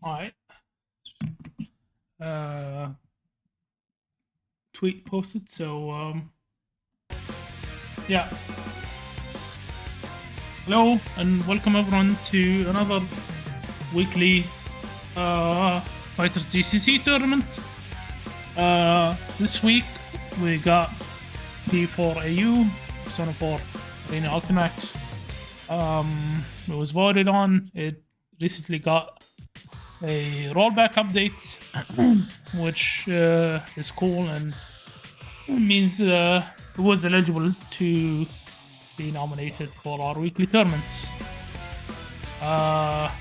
All right. Tweet posted. So yeah. Hello and welcome everyone to another weekly Fighters GCC tournament. This week we got P4AU, Persona 4 Arena Ultimax. It was voted on. It recently got a rollback update, which is cool and means it was eligible to be nominated for our weekly tournaments. The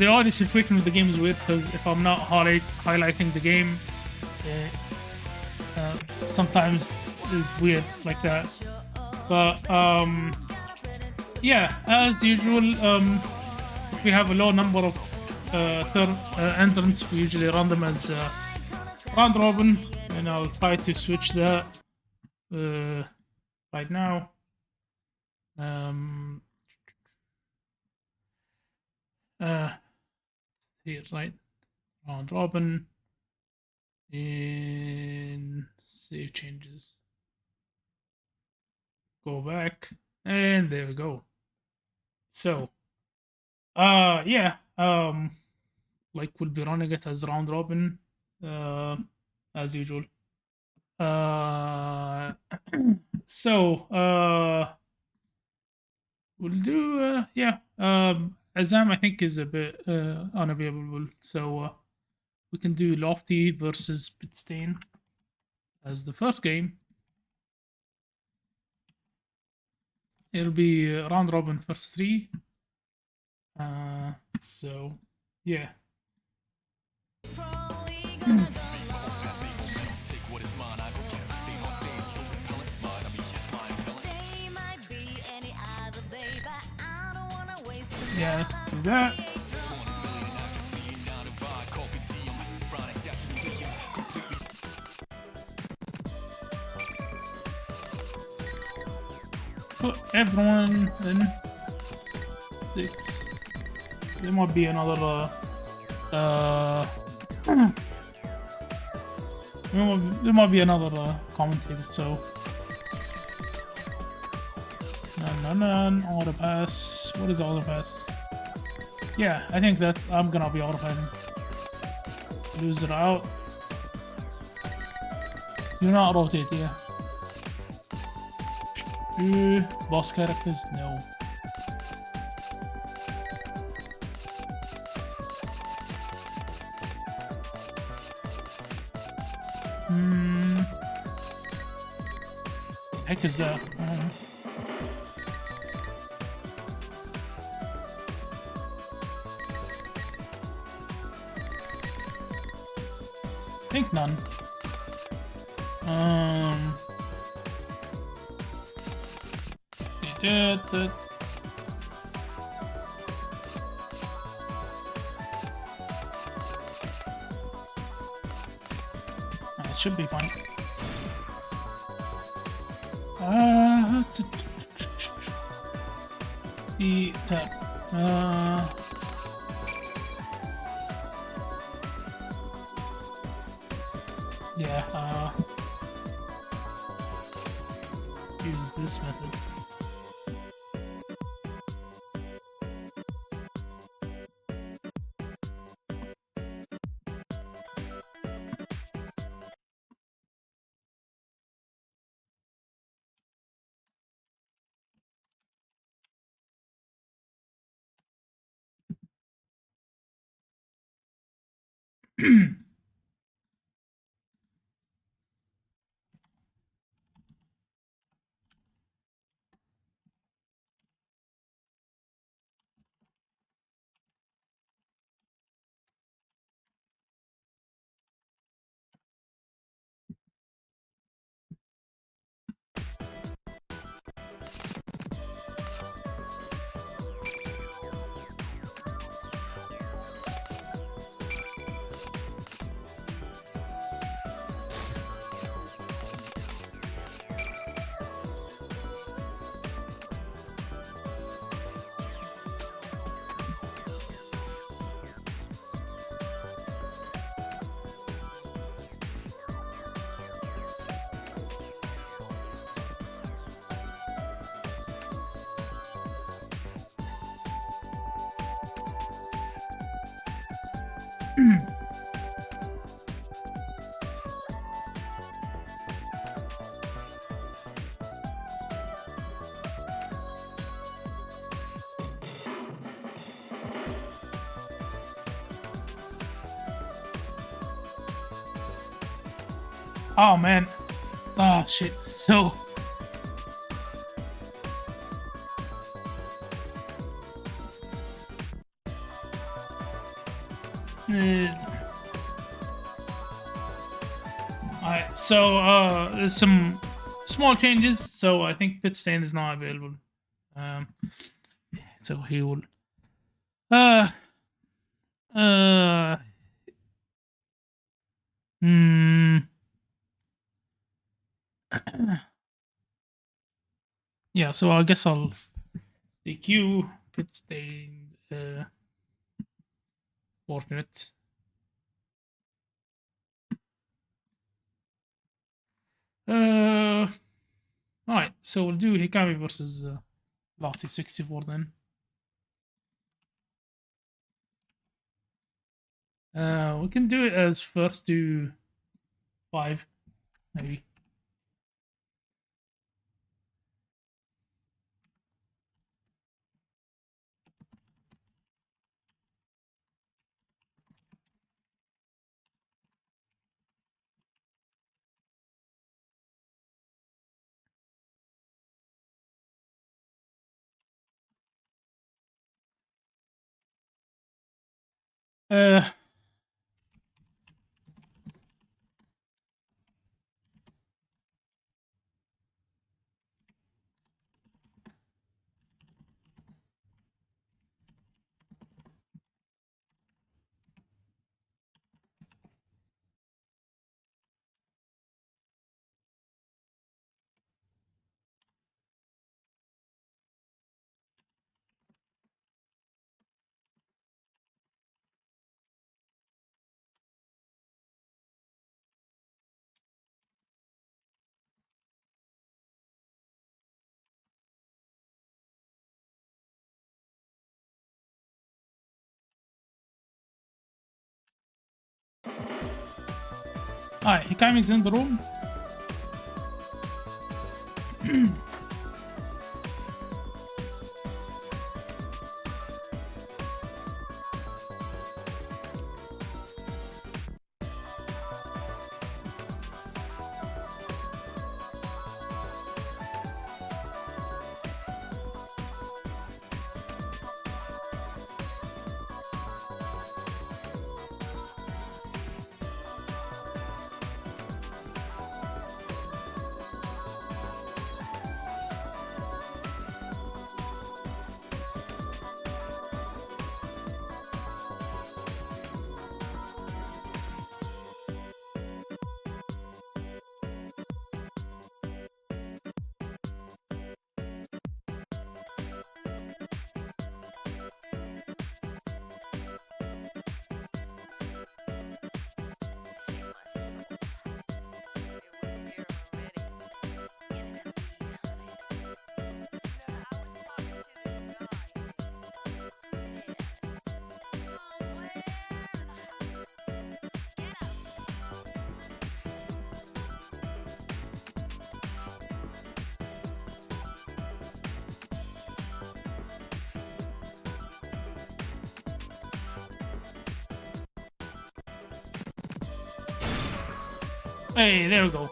audio situation with the game is weird because if I'm not highlighting the game, sometimes it's weird like that. But yeah, as usual, we have a low number of entrants. We usually run them as round robin, and I'll try to switch that right now. Here, right? Round robin. And save changes. Go back. And there we go. So, yeah. Like we'll be running it as round robin, as usual. So, we'll do, yeah. Azzam, I think, is a bit unavailable. So, we can do Lofty versus Bitstain as the first game. It'll be round robin first three. So, yeah. Yeah, let's do that. Put everyone in. There might be another there might be another commentator, so none auto pass. What is auto pass? Yeah, I think that I'm gonna be auto passing. Lose it out. Do not rotate, yeah. Boss characters, no. Heck is that? I think none. That. It should be fine. The tap. Yeah. Use this method. Oh man. Oh shit. So alright, so there's some small changes. So I think pit stane is not available. So he will uh uh hmm. Yeah, so I guess I'll DQ pit stane fortunate. Alright, so we'll do Hikami versus Lottie 64 then. We can do it as first to 5, maybe. Uh, Alright, Hikami's in the room. Hey, there we go.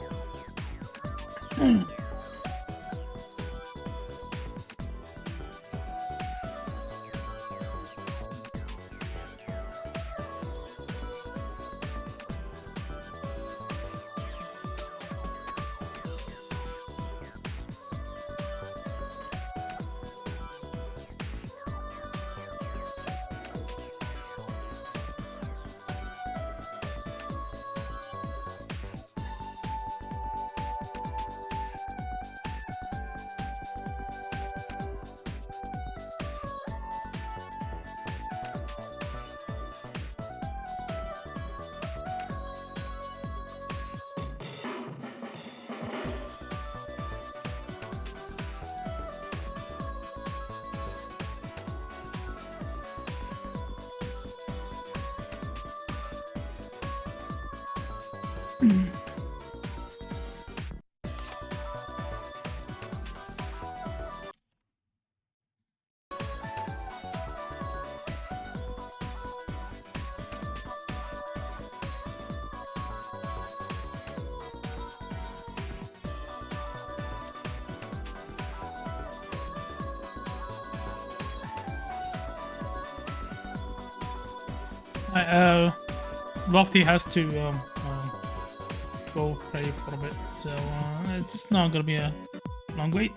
Lofty has to go pray for a bit, so it's not gonna be a long wait.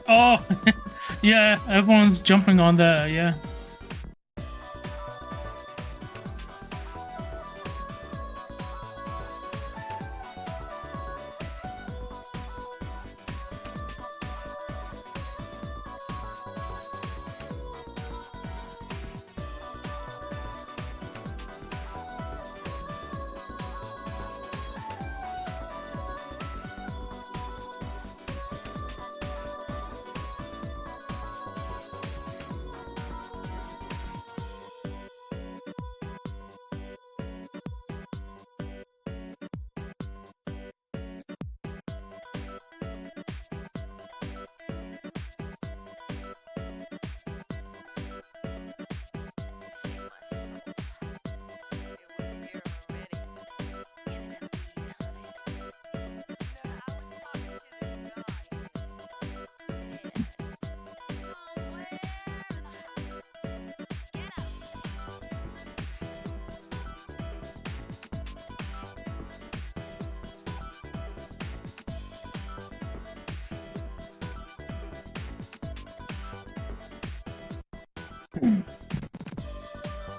Oh, yeah, everyone's jumping on there, yeah.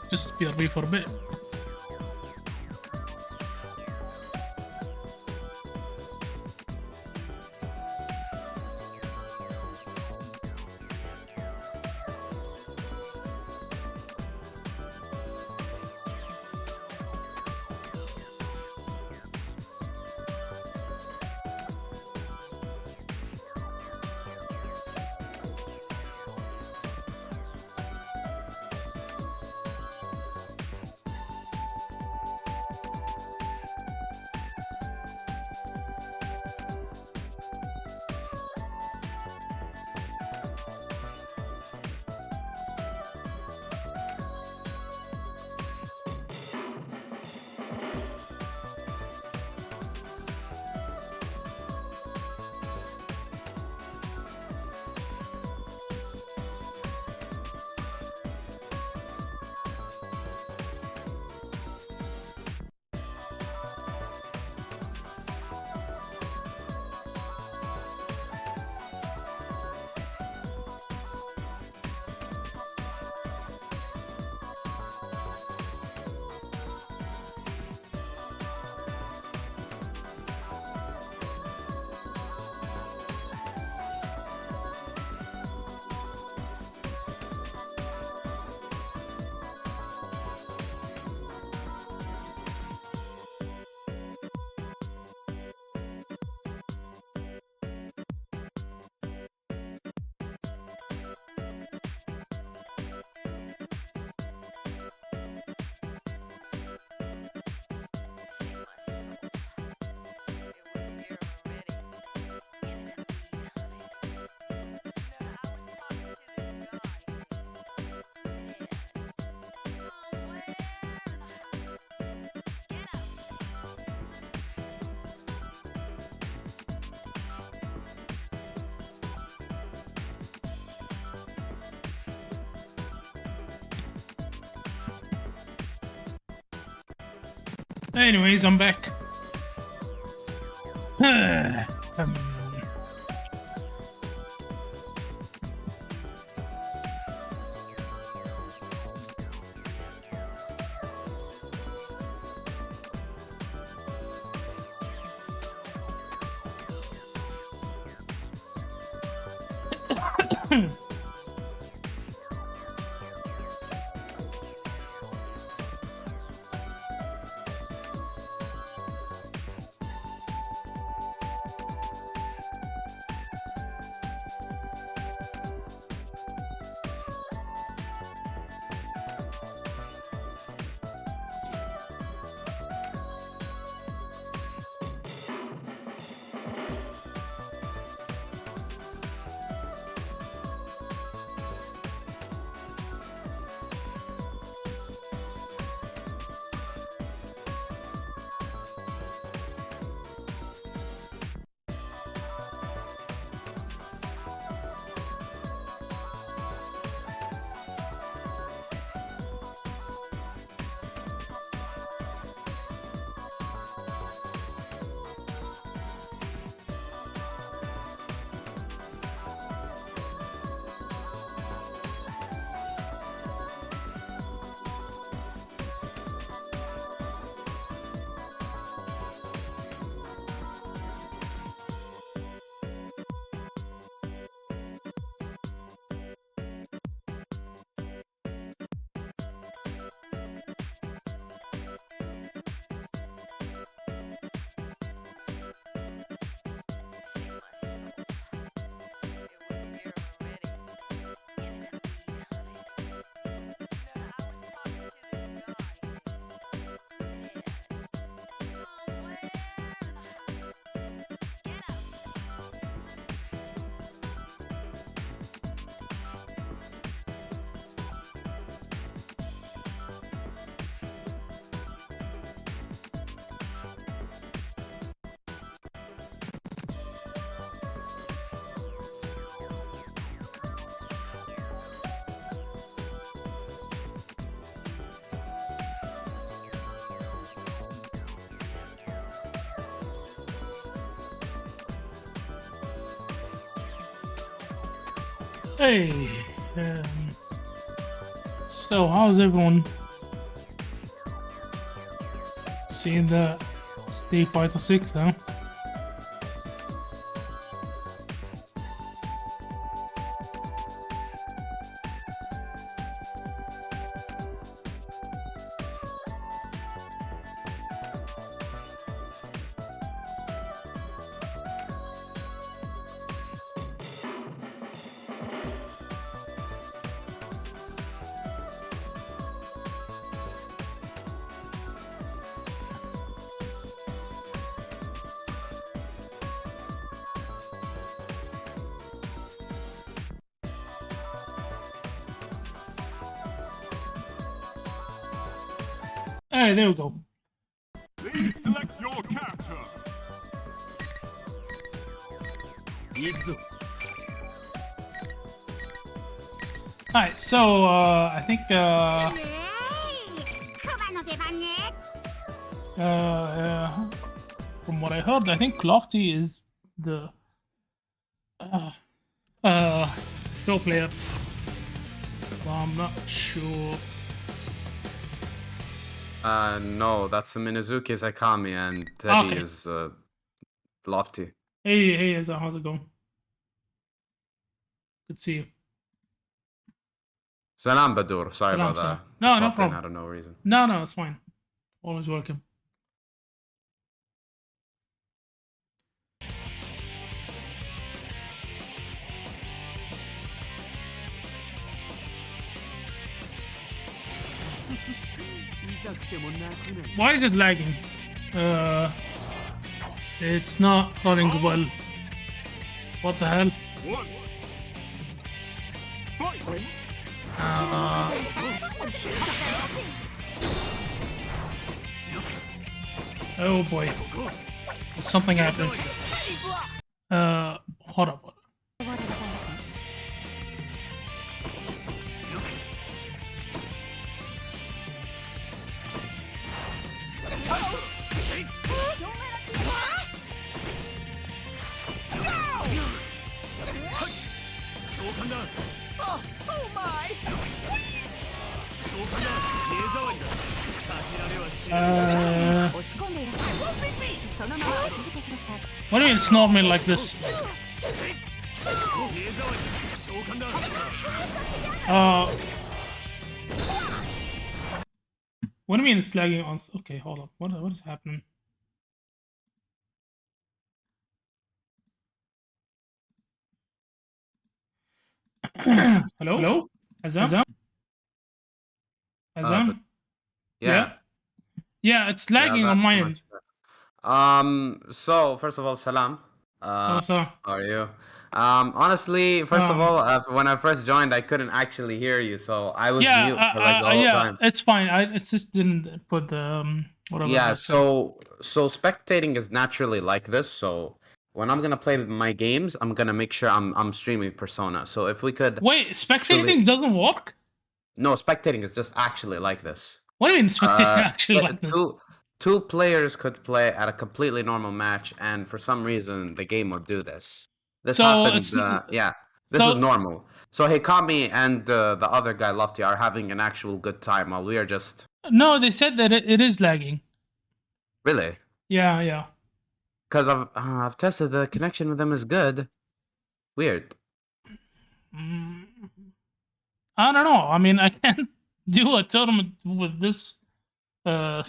Just BRB for a bit. Anyways, I'm back. Hey, so how's everyone seeing the Street Fighter 6, huh? Hey, there we go. Please select your character. Alright, so I think from what I heard, I think Lofty is the pro player. But I'm not sure. No, that's Minazuki's Hikami and Teddie Okay. is Lofty. Hey, Azzam, how's it going? Good to see you. Salam Badur, sorry Salam, about that. salam. Just No, no popped in problem. out of no reason. No, it's fine. Always welcome. Why is it lagging? It's not running well. What the hell? One. Fight. Oh boy. Something happened. Hold up. What do you mean it's normally like this? What do you mean it's lagging on? Okay, hold up. What is happening? Hello? Azzam? Azzam? Yeah. Yeah, it's lagging on that's my much end. better. So first of all, salam. Oh, so. How are you? Honestly, first of all, when I first joined, I couldn't actually hear you, so I was mute for like the whole time. It's fine. I just didn't put the whatever. Yeah, that said. so spectating is naturally like this. So when I'm gonna play my games, I'm gonna make sure I'm streaming Persona. So if we could Wait, spectating doesn't work? No, spectating is just actually like this. What do you mean spectating actually like this? Two players could play at a completely normal match, and for some reason the game would do this. This happens. This is normal. So Hikami and the other guy Lofty are having an actual good time while we are just. No, they said that it is lagging. Really? Yeah. Because I've tested the connection with them is good. Weird. I don't know. I mean, I can't do a tournament with this. No.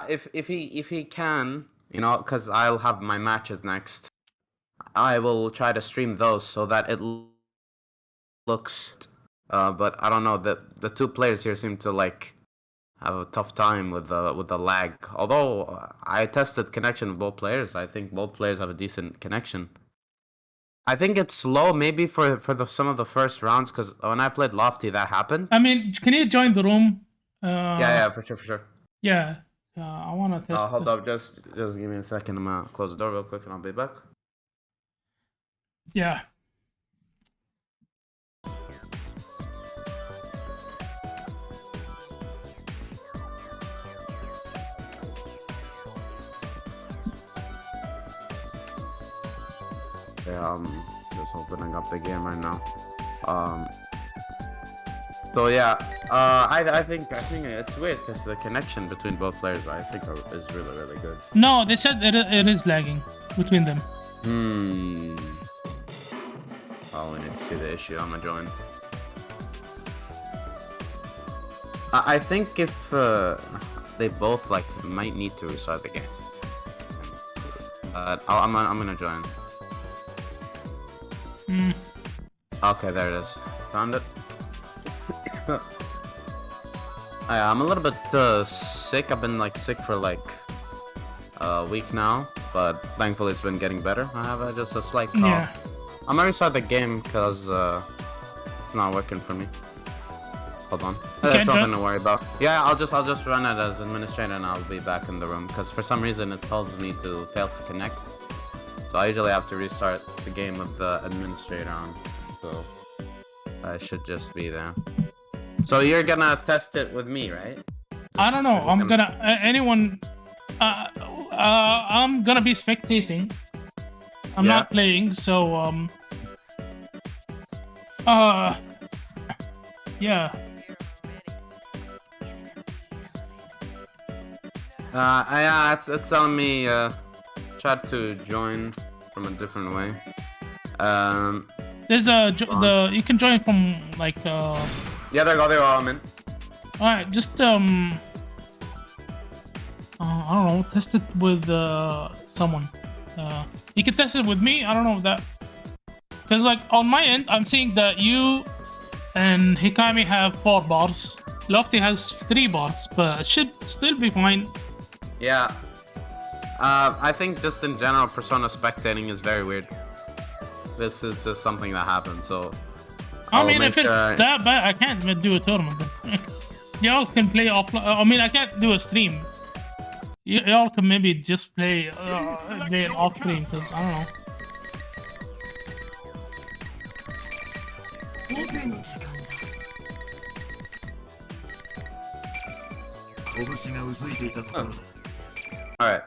If he can, because I'll have my matches next. I will try to stream those so that it looks. But I don't know. The two players here seem to like have a tough time with the lag. Although I tested connection with both players, I think both players have a decent connection. I think it's slow maybe for some of the first rounds, because when I played Lofty, that happened. I mean, can you join the room? Yeah, for sure. Yeah, I want to test. Hold up, just give me a second. I'm gonna close the door real quick, and I'll be back. Yeah. Yeah, just opening up the game right now. So yeah, I think it's weird because the connection between both players I think is really good. No, they said it is lagging between them. Oh, we need to see the issue. I'm gonna join. I think if they both might need to restart the game. I'm gonna join. Okay, there it is. Found it. I'm a little bit sick. I've been sick for a week now, but thankfully it's been getting better. I have just a slight cough. Yeah. I'm gonna restart the game because it's not working for me. Hold on. That's nothing to worry about. Yeah, I'll just run it as administrator and I'll be back in the room because for some reason it tells me to fail to connect. So I usually have to restart the game with the administrator on. So I should just be there. So you're gonna test it with me, right? I don't know. I'm gonna anyone. I'm gonna be spectating. I'm not playing, so yeah. It's telling me try to join from a different way. There's you can join from Yeah, there you go. They're all in. All right, just I don't know. Test it with someone. You can test it with me. I don't know if that, because on my end, I'm seeing that you and Hikami have 4 bars. Lofty has 3 bars, but it should still be fine. Yeah. I think just in general, Persona spectating is very weird. This is just something that happens, so. I mean, if it's that bad, I can't do a tournament. Y'all can play offline. I mean, I can't do a stream. Y'all can maybe just play it off stream, because I don't know. Alright.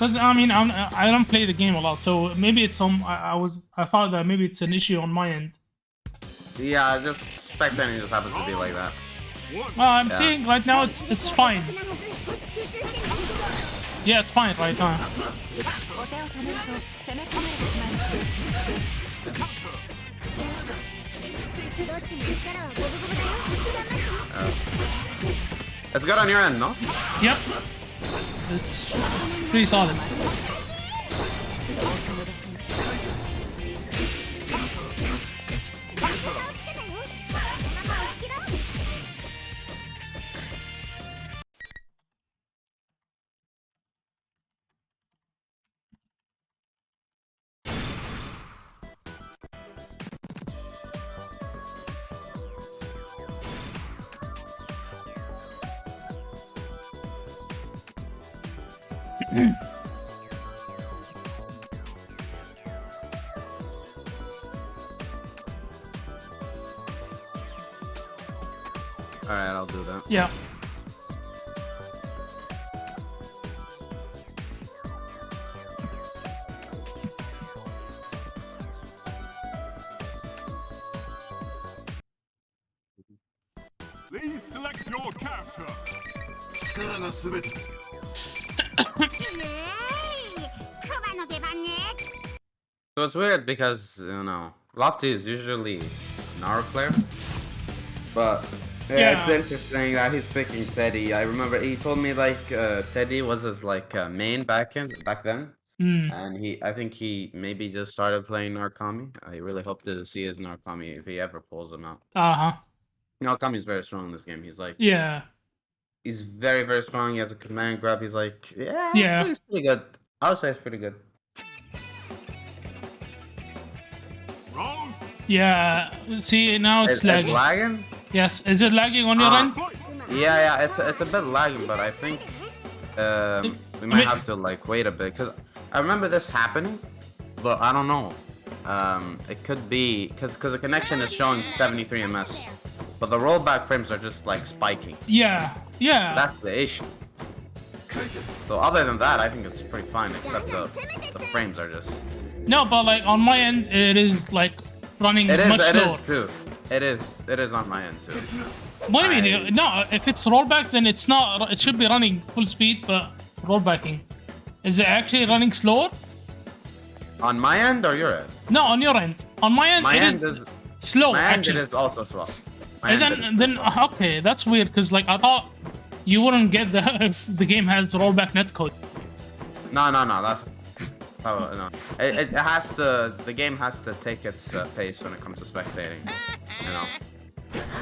Because I mean, I don't play the game a lot, so maybe it's on. I thought that maybe it's an issue on my end. Yeah, just spectating just happens to be like that. Well, I'm seeing right now it's fine. Yeah, it's fine right now. It's good on your end, no? Yep. It's pretty solid. Alright, I'll do that. Yeah. Please select your character. So it's weird because, you know, Lofty is usually an Naru player. But yeah, it's interesting that he's picking Teddie. I remember he told me like Teddie was his like main back then. And I think he maybe just started playing Narukami. I really hope to see his Narukami if he ever pulls him out. Narukami is very strong in this game. He's like he's very, very strong. He has a command grab. He's like he's pretty good. I would say it's pretty good. Yeah. See, now it's lagging. It's lagging? Yes. Is it lagging on your end? Yeah. It's a bit lagging, but I think we might have to like wait a bit because I remember this happening, but I don't know. It could be because the connection is showing 73 ms, but the rollback frames are just like spiking. Yeah. That's the issue. So other than that, I think it's pretty fine, except the frames are just. No, but like on my end, it is like running much slower. It is too. It is on my end too. What do you mean? No, if it's rollback, then it's not. It should be running full speed, but rollbacking. Is it actually running slower? On my end or your end? No, on your end. On my end, it is slow. My end actually. It is also slow. And then okay, that's weird because like I thought you wouldn't get that if the game has rollback netcode. No. That's no. It has to. The game has to take its pace when it comes to spectating. You know.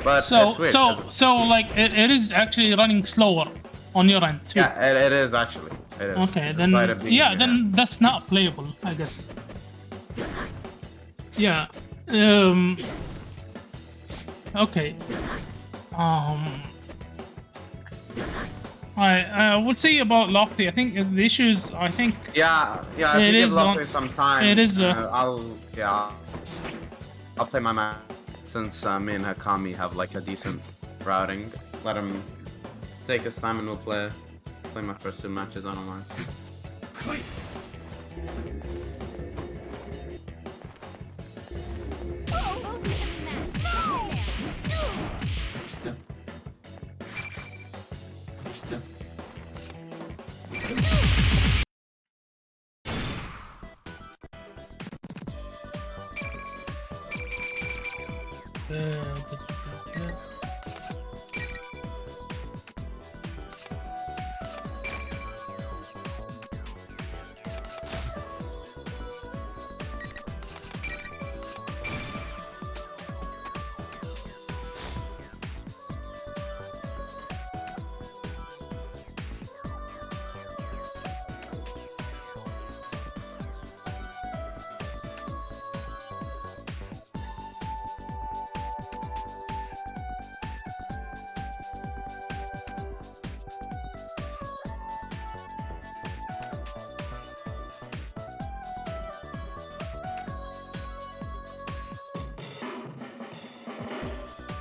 But so it's weird, so like it is actually running slower on your end too. Yeah, it is actually. It is. Okay, then then that's not playable, I guess. Yeah. Okay. Alright, we'll see about Lofty. I think the issues. Yeah. If you give Lofty some time, it is. I'll play my match since me and Hikami have like a decent routing. Let him take his time and we'll play my first 2 matches on online.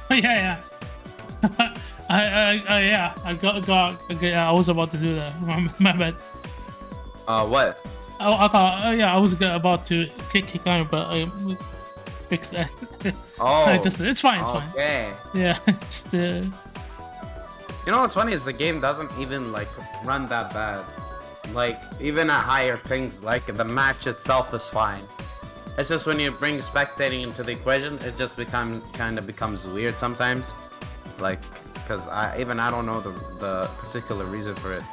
Yeah. I was about to do that. My bad. What? I thought, yeah, I was about to kick Hikami, but I fixed that. Oh. It's fine, it's fine. Okay. Yeah, just You know what's funny is the game doesn't even like run that bad. Like even at higher pings, like the match itself is fine. It's just when you bring spectating into the equation, it just kind of becomes weird sometimes. Like, cause I don't know the particular reason for it.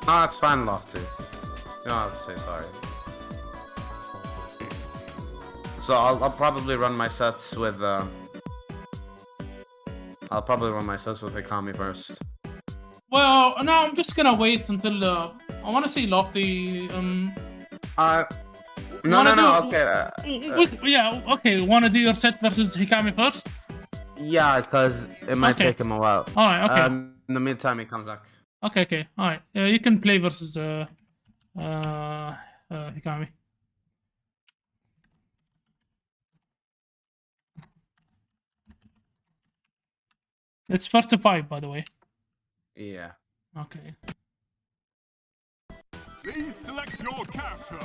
No, it's fine, Lofty. You don't have to say sorry. So I'll probably run my sets with Hikami first. well, no, I'm just gonna wait until I want to see Lofty. No, okay. Yeah, okay. Want to do your set versus Hikami first? Yeah, because it might take him a while. All right, okay. In the meantime, he comes back. Okay. All right. You can play versus Hikami. It's first to 5, by the way. Yeah. Okay. Please select your character.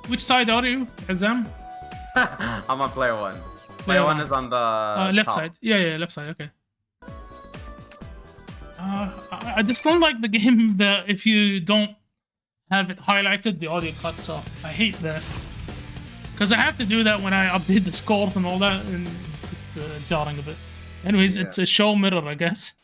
Which side are you, Azzam? I'm on player 1. Player Player 1 one. is on the Left top. side. Yeah, left side. Okay. I just don't like the game that if you don't have it highlighted, the audio cuts off. I hate that. Because I have to do that when I update the scores and all that, and it's just jarring a bit. Anyways, Yeah. it's a show mirror, I guess.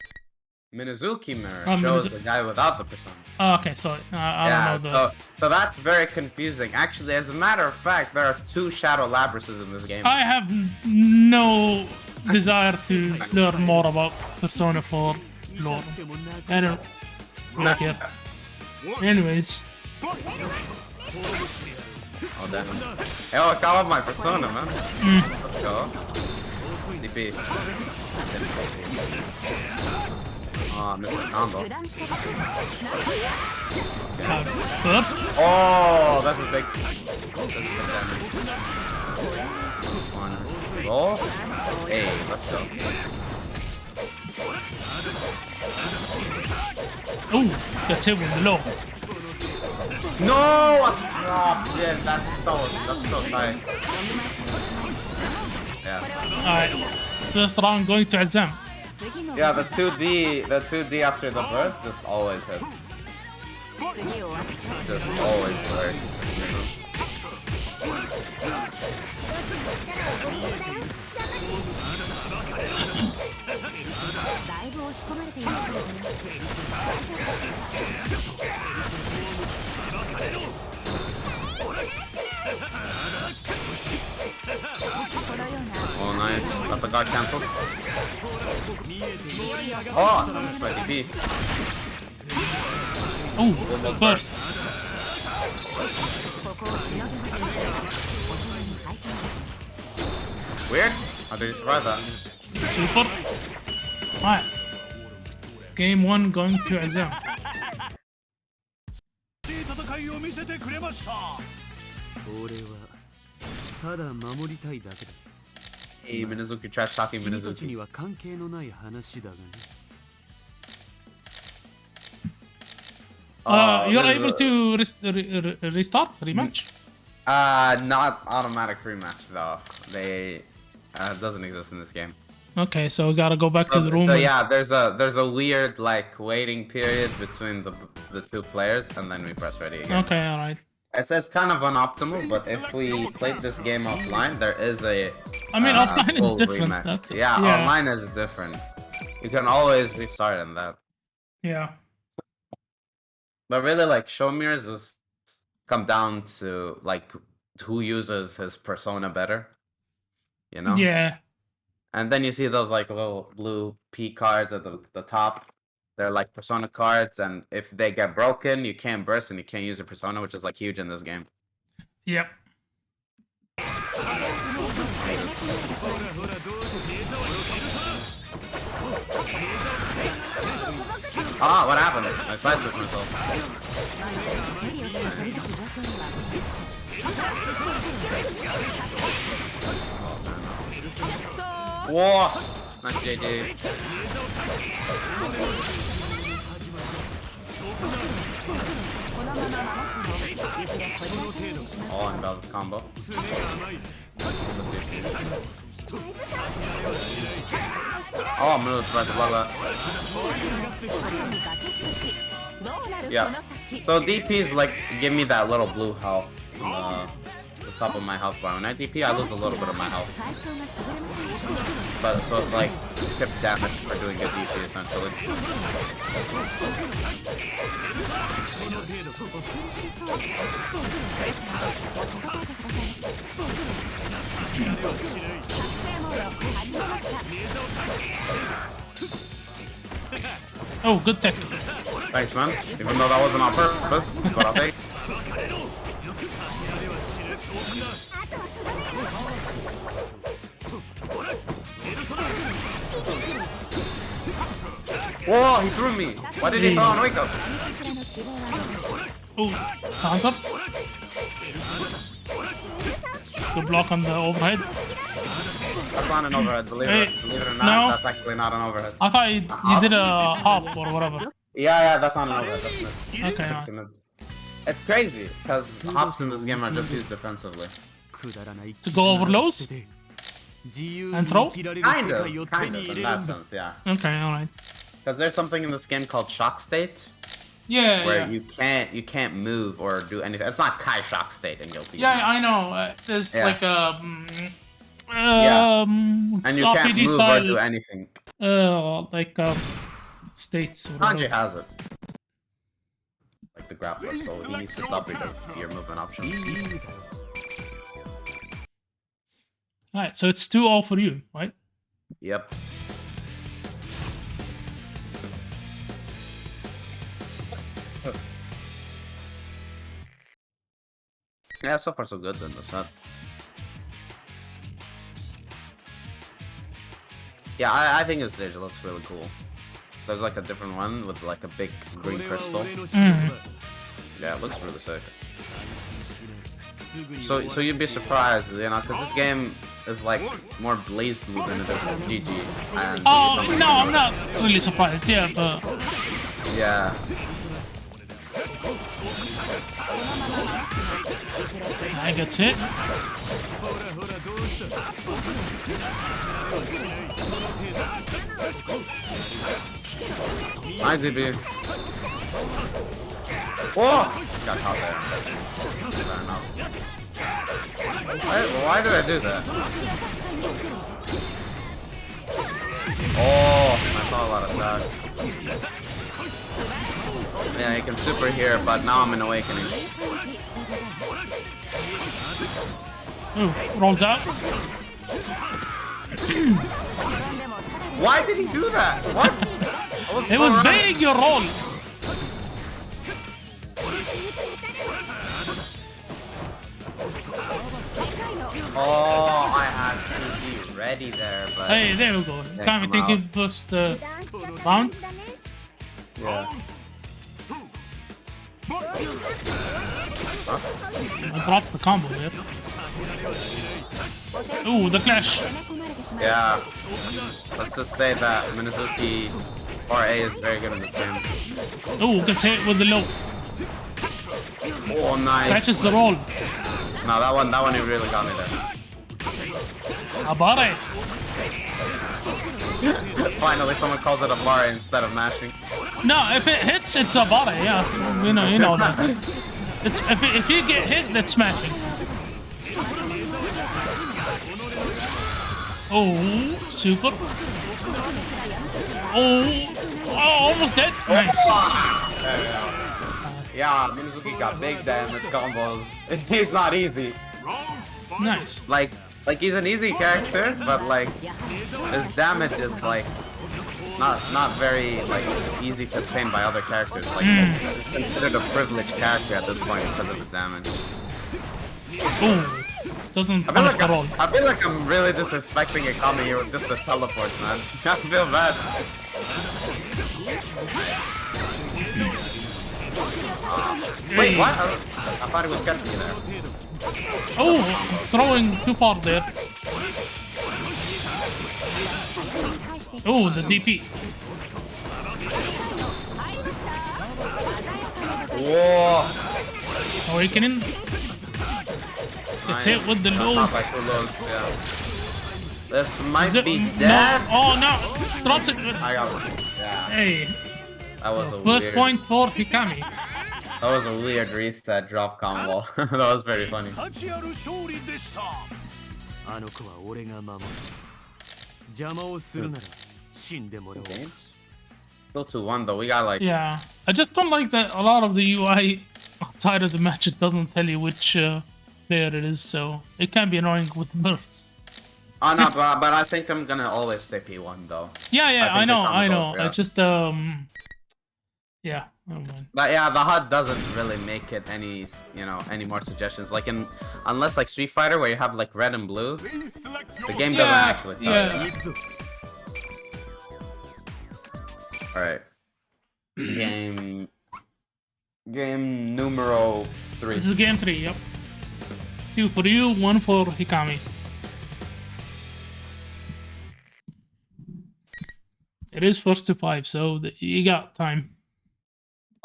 Minazuki mirror shows the guy without the persona. Oh, okay, sorry. I don't know so that's very confusing. Actually, as a matter of fact, there are 2 Shadow Labruses in this game. I have no desire to learn more about Persona 4 lore. I don't really care. Anyways. Oh, damn. Hey, I got off my Persona, man. Let's go. DP. Oh, I missed the combo. First. Oh, that's a big damage. One. Roll. Hey, let's go. Oh, that's hit with the low. No! Oh, yeah, that's so tight. Yeah. Alright. First round going to Azzam. Yeah, the 2D after the burst just always hits. Just always works. Oh, nice. That's a guard cancel. Oh, I missed my DP. Oh, first. Weird. How did you survive that? Super. Alright. Game 1 going to Azzam. Hey, Minazuki trash talking Minazuki. You're able to restart, rematch? Not automatic rematch though. It doesn't exist in this game. Okay, so we gotta go back to the room. So yeah, there's a weird like waiting period between the 2 players, and then we press ready again. Okay, alright. It's kind of unoptimal, but if we played this game offline, there is a offline is full different. rematch. Yeah, online is different. You can always restart in that. Yeah. But really, like show mirrors just come down to like who uses his persona better. You know? Yeah. And then you see those like little blue P cards at the top. They're like persona cards, and if they get broken, you can't burst and you can't use a persona, which is like huge in this game. Yep. Ah, what happened? I side switched myself. Whoa! Nice JD. Oh, and another combo. Oh, I'm really surprised about that. Yeah. So DPs like give me that little blue health on the top of my health bar. When I DP, I lose a little bit of my health. But so it's like tip damage for doing a DP essentially. Oh, good tech. Thanks, man. Even though that wasn't on purpose, but I'll take. Whoa, he threw me. Why did he throw on wake up? Oh, counter. Good block on the overhead. That's not an overhead, believe it or not. No. That's actually not an overhead. I thought you did a hop or whatever. Yeah, that's not an overhead. That's mid. Okay. 6 in mid. It's crazy because hops in this game are just used defensively. To go over lows and throw? Kind of in that sense, yeah. Okay, alright. Because there's something in this game called shock state, Yeah, where yeah. you can't move or do anything. It's not Kai shock state in Guilty. Yeah, I know. There's Yeah. like a and you can't RPG move style, or do anything. like states. Or Kanji whatever. has it. Like the grappler, so he needs to stop your movement options. Alright, so it's 2-0 for you, right? Yep. Yeah, so far so good in the set. Yeah, I think his stage looks really cool. There's like a different one with like a big green crystal. Yeah, it looks really sick. So you'd be surprised, you know, because this game is like more blazed move than it is with GG. And Oh, no, I'm not really surprised, yeah, but... Yeah. I get it. Nice DB. Whoa! Got caught there. Fair enough. Why did I do that? Oh, I saw a lot of that. Yeah, you can super here, but now I'm in Awakening. Ooh, rolls out. Why did he do that? What? It was big, your roll. Oh, I had to be ready there, but... Hey, there we go. Can't think you pushed the round? Yeah. I dropped the combo there. Ooh, the clash. Yeah. Let's just say that Minazuki RA is very good in this game. Ooh, gets hit with the low. Oh, nice. Catches the roll. No, that one he really got me there. Abare. Finally, someone calls it a bar instead of mashing. No, if it hits, it's Abare, yeah. You know that. It's if you get hit, that's smashing. Oh, super. Oh, almost dead. Nice. Yeah, Minazuki got big damage combos. He's not easy. Nice. Like he's an easy character, but like his damage is like not very like easy to pin by other characters. Like he's considered a privileged character at this point because of his damage. Ooh. Doesn't punish the roll. I feel like I'm really disrespecting Hikami here with just the teleports, man. I feel bad. Wait, what? I thought he was getting me there. Oh, throwing too far there. Oh, the DP. Whoa! Awakening. It's hit with the lows. Yeah. This might be No. death. Oh no! Drops it. I got one. Yeah. Hey. That was a First weird. point for Hikami. That was a weird reset drop combo. That was very funny. あの子は俺が守る。邪魔をするなら死んでもらおう。 Games? Still 2-1 though. We got like. Yeah. I just don't like that a lot of the UI outside of the match it doesn't tell you which player it is, so it can be annoying with bursts. Oh no, but I think I'm gonna always stay P1 though. Yeah, I know. Yeah. I just yeah. Never mind. But yeah, the HUD doesn't really make it any, any more suggestions. Like unless like Street Fighter where you have like red and blue, the game doesn't actually tell you. All right. Game numero 3. This is game 3. Yep. 2 for you, 1 for Hikami. It is first to 5, so you got time.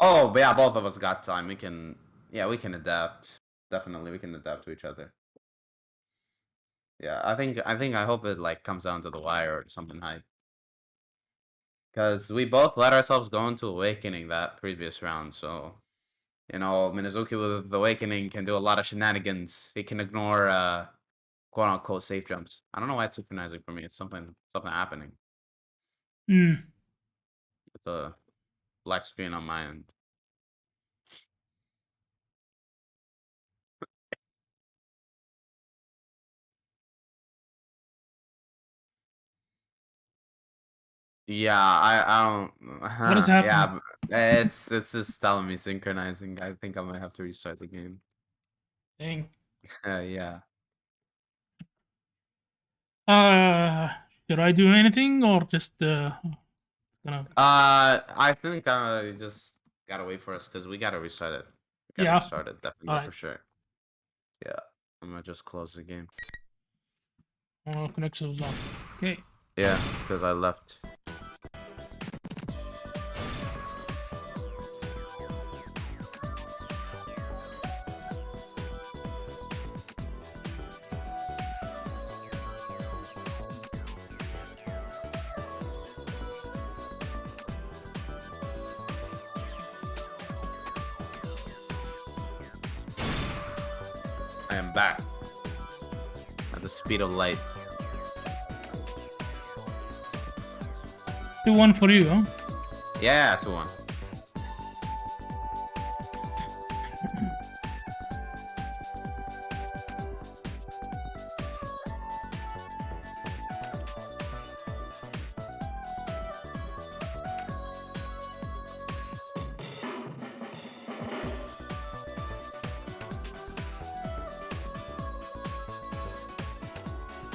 Oh, but yeah, both of us got time. We can adapt. Definitely, we can adapt to each other. Yeah, I hope it like comes down to the wire or something high. Because we both let ourselves go into Awakening that previous round, so Minazuki with Awakening can do a lot of shenanigans. He can ignore quote unquote safe jumps. I don't know why it's synchronizing for me. It's something happening. It's a black screen on my end. Yeah, I don't. What is happening? Yeah, it's just telling me synchronizing. I think I might have to restart the game. Dang. Yeah. Should I do anything or just gonna? I think I just gotta wait for us because we gotta restart it. Restart it definitely for sure. Yeah, I'm gonna just close the game. Oh, connection was lost. Okay. Yeah, because I left. I am back at the speed of light. 2-1 for you, huh? Yeah, 2-1.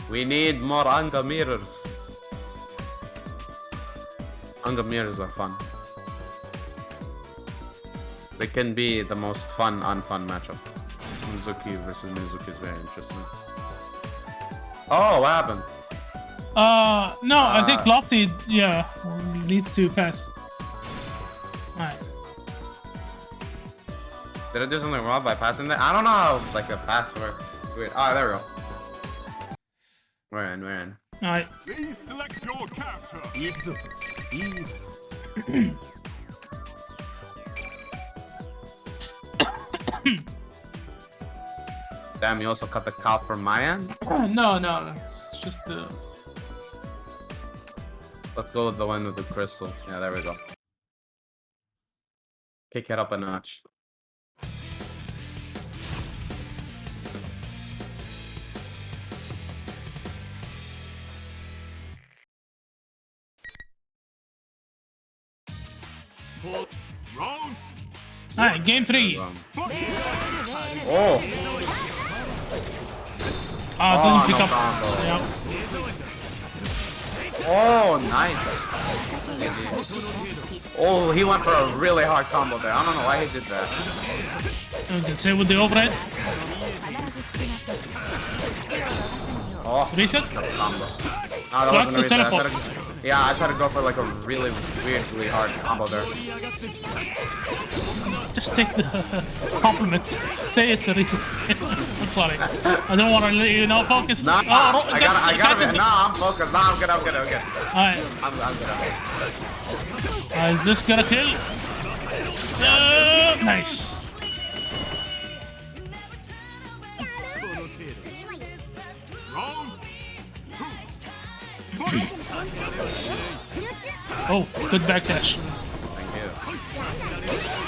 We need more Anga mirrors. Anga mirrors are fun. They can be the most fun, unfun matchup. Mizuki versus Mizuki is very interesting. Oh, what happened? No, I think Lofty, needs to pass. Alright. Did I do something wrong by passing that? I don't know how like a pass works. It's weird. Oh, there we go. We're in. Alright. Please select your character. Damn, you also cut the cow from my end? No, it's just the... Let's go with the one with the crystal. Yeah, there we go. Kick it up a notch. Round. Alright, game 3. Oh! It doesn't pick no up. combo. Yeah. Oh, nice. Oh, he went for a really hard combo there. I don't know why he did that. You can say with the overhead. Oh, Reset. combo. Blocks the teleport. Yeah, I tried to go for like a really weirdly hard combo there. Just take the compliment. Say it's a reason. I'm sorry. I don't want to let you know. Focus. Nah, oh, I gotta be. Nah, I'm focused. Nah, I'm good. Alright. I'm good. Is this gonna kill? Nice. Oh, good backdash. Thank you.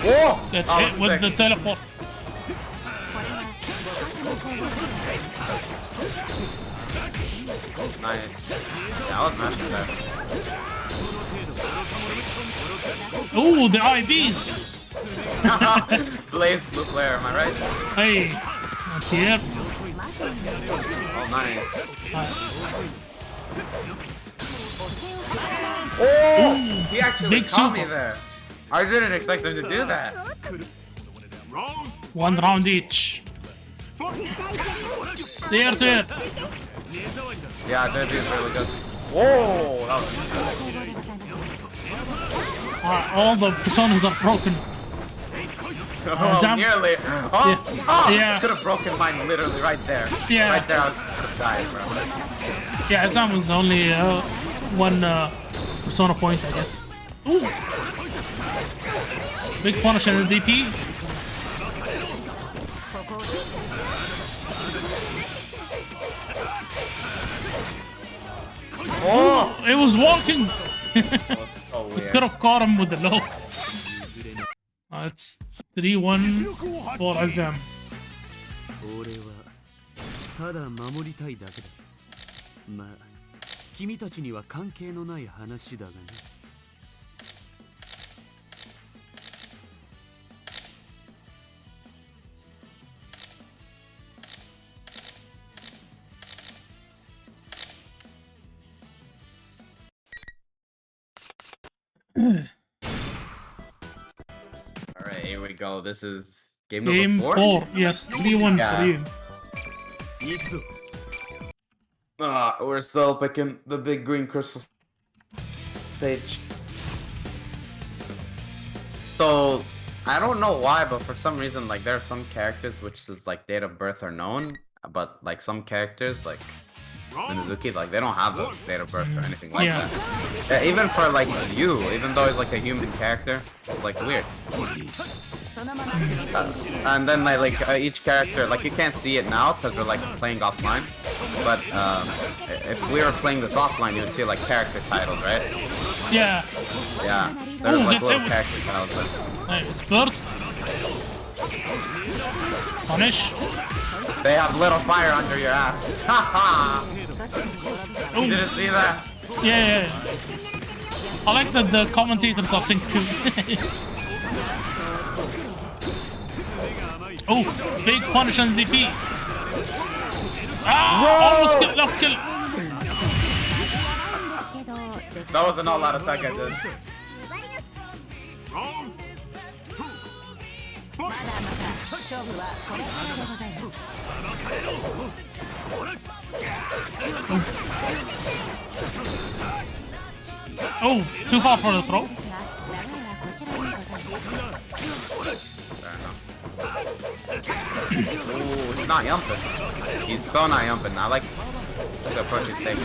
Whoa! Gets Oh, hit with sick. the teleport. Nice. Yeah, I was mashing there. Oh, the IVs. Blaze blue player, am I right? Hey, not here. Oh, nice. Ooh, Oh! He actually big caught me super. there. I didn't expect him to do that. One round each. There, there. Yeah, Teddie is really good. Whoa! That was All the personas are broken. oh, Azzam. nearly. Oh, Yeah. oh, Yeah. could have broken mine literally right there. Yeah. Right there, I could have died, bro. Yeah, Azzam was only one persona point, I guess. Ooh. Big punish in the DP. Oh! It was walking. That was so weird. Could have caught him with the low. It's 3-1 for Azzam. 俺はただ守りたいだけだ。まあ君たちには関係のない話だがね。Alright, here we go. This is game Game number 4. Yes, 3-1 Yeah. for you. We're still picking the big green crystal stage. So, I don't know why, but for some reason, like, there are some characters which is, like, date of birth are known, but, like, some characters, like, Mizuki, like, they don't have the date of birth or anything like Yeah. that. Yeah, even for, like, you, even though he's, like, a human character, it's, like, weird. And then, each character, like, you can't see it now, because we're, like, playing offline. But, if we were playing this offline, you would see, like, character titles, right? Yeah. Yeah. There's, Ooh, like, that's little it. character titles there. Nice. Burst. Punish. They have little fire under your ass. Haha! Oh, You didn't see that? yeah. I like that the commentators are synced too. Oh, big punish on DP. Almost kill, not kill. That was an all-out attack I did. Round 2. Oh, too far for the throw. Ooh, he's not yumping. He's so not yumping. I like the approach he's taking.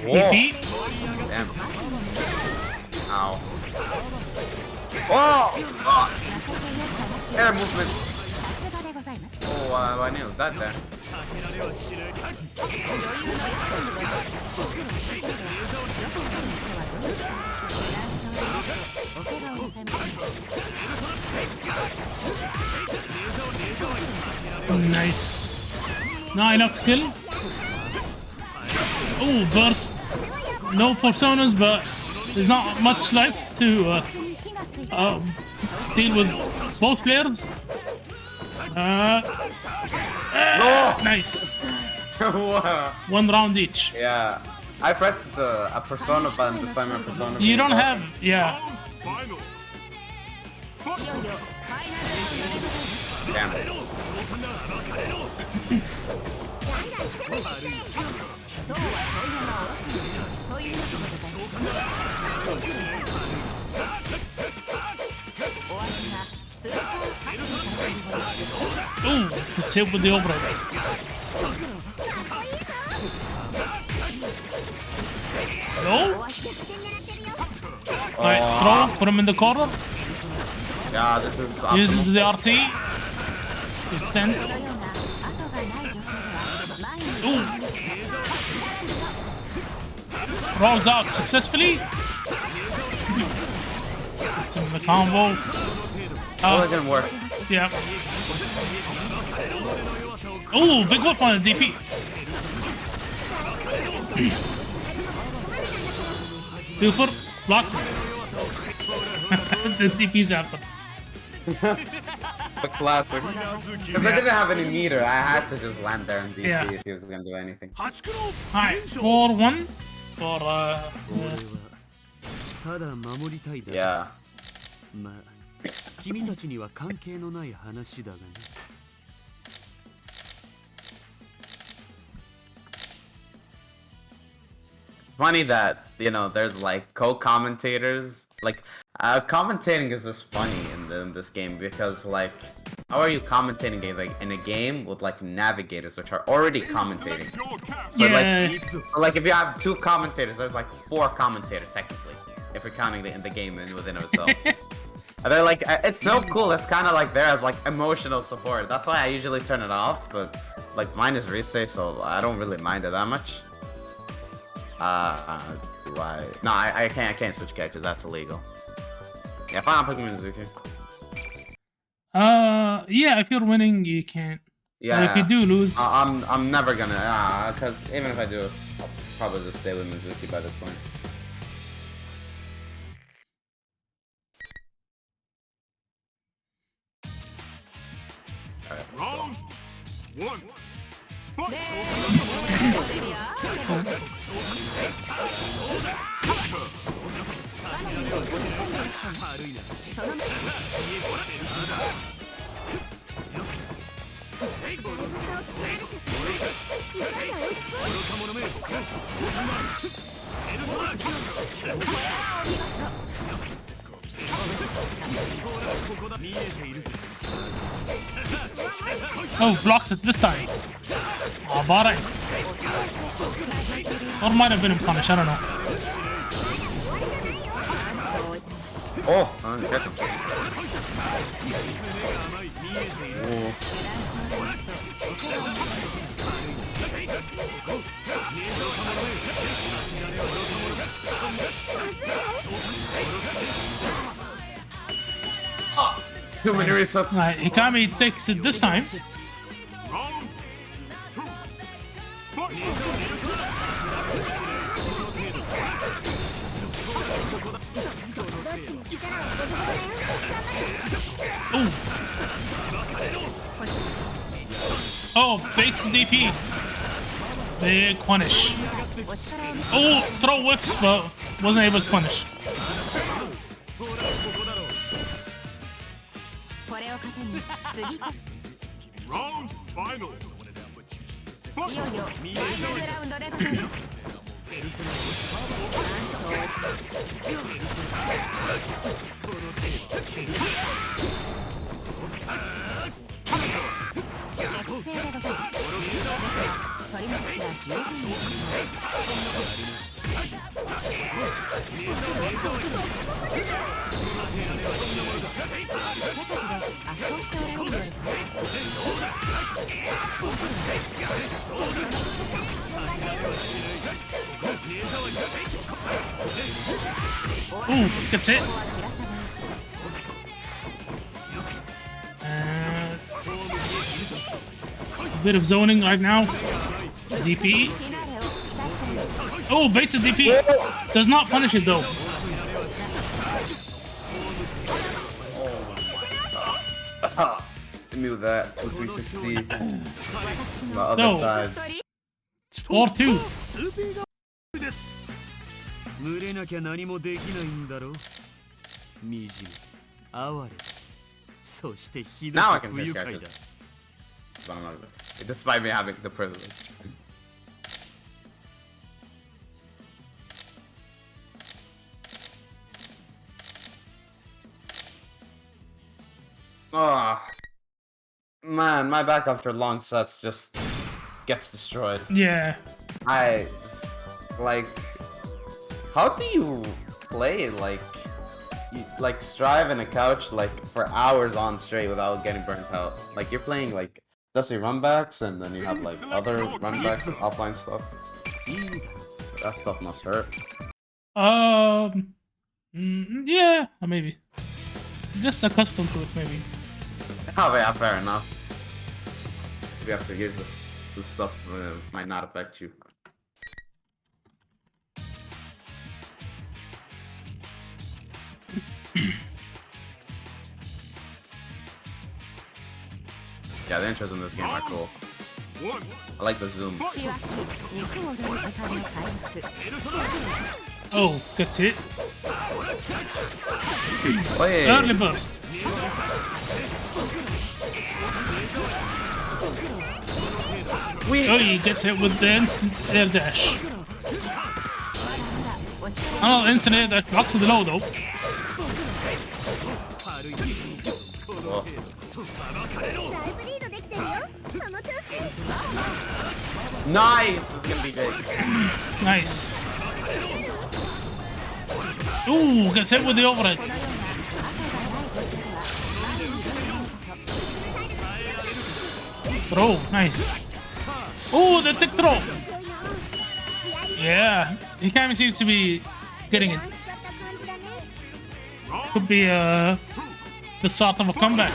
Whoa. DP. Damn. Ow. Oh! Oh! Air movement. Oh, I nailed that there. Nice. Not enough to kill. Oh, burst. No personas, but there's not much life to deal with both players. Nice. Wow. One round each. Yeah. I pressed a persona button despite my persona. You being don't broken. have, yeah. Final. Damn it. Ooh, it's hit with the overhead. No? Alright, throw, put him in the corner. Yeah, this is Uses the RT. Extend. Ooh. Rolls out successfully. It's in the combo. Oh, it didn't work. Yeah. Ooh, big whip on the DP. Super. Block. The DP's after. The classic. Because I didn't have any meter, I had to just land there and DP if he was gonna do anything. Alright, 4-1 for Yeah. まあ君たちには関係のない話だがね。 Funny that, you know, there's like co-commentators. Like, commentating is just funny in this game because, like, how are you commentating in a game with like navigators which are already commentating? So like if you have 2 commentators, there's like 4 commentators technically, if you're counting the game within itself. And they're like, it's so cool. It's kind of like there as like emotional support. That's why I usually turn it off. But like mine is Rise, so I don't really mind it that much. Why? No, I can't switch characters. That's illegal. Yeah, fine. I'm picking Mizuki. yeah, if you're winning, you can't. Yeah. But if you do lose, I'm never gonna. Cause even if I do, I'll probably just stay with Mizuki by this point. Alright. Round 1. Fight! oh, blocks it this time. Oh, bought it. Or might have been in punish, I don't know. Oh, get him. Too many resets. Right, Hikami takes it this time. Round 2. Fight! Ooh. Oh, baits DP. Big punish. Oh, throw whiffs, but wasn't able to punish. Round final. Fight! Ooh, gets it. A bit of zoning right now. DP. Oh, baits a DP. Does not punish it though. I knew that. 360. The other side. It's 4-2. 群れなきゃ何もできないんだろ惨め哀れそしてひど Now I く can 不 face 愉快だ characters. But I'm not good. Despite me having the privilege. Oh, man, my back after long sets just gets destroyed. Yeah. Like, how do you play, like, strive in a couch, like, for hours on straight without getting burnt out? Like, you're playing, like, Dusty runbacks, and then you have, like, other runbacks, offline stuff. That stuff must hurt. Yeah, or maybe. Just accustomed to it, maybe. Oh, yeah, fair enough. Maybe after years, this stuff might not affect you. Yeah, the intros in this game are cool. I like the zoom. Oh, that's it. Wait. Early burst. Oh, he gets hit with the instant air dash. Oh, instant air dash blocks the low though. Oh. Nice! This is gonna be big. Nice. Ooh, gets hit with the overhead. Throw, nice. Ooh, the tick throw. Yeah, Hikami seems to be getting it. Could be the start of a comeback.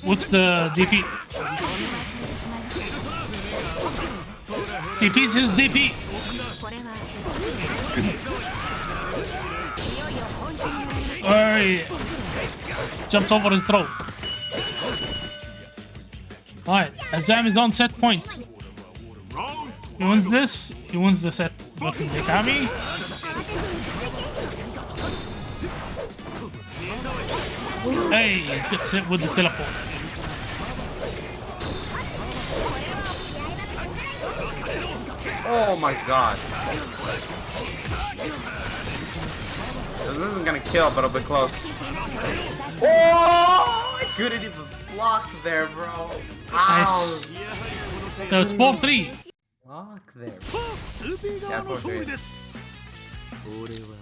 What's the DP? DP's his DP. Alright. Jumped over his throat. Alright, Azzam is on set point. He wins this. He wins the set. But Hikami. Hey, gets hit with the teleport. Oh my god. This isn't gonna kill, but it'll be close. Oh! I couldn't even block there, bro. Nice. So it's 4-3. Block there. Yeah, 4-3. 俺は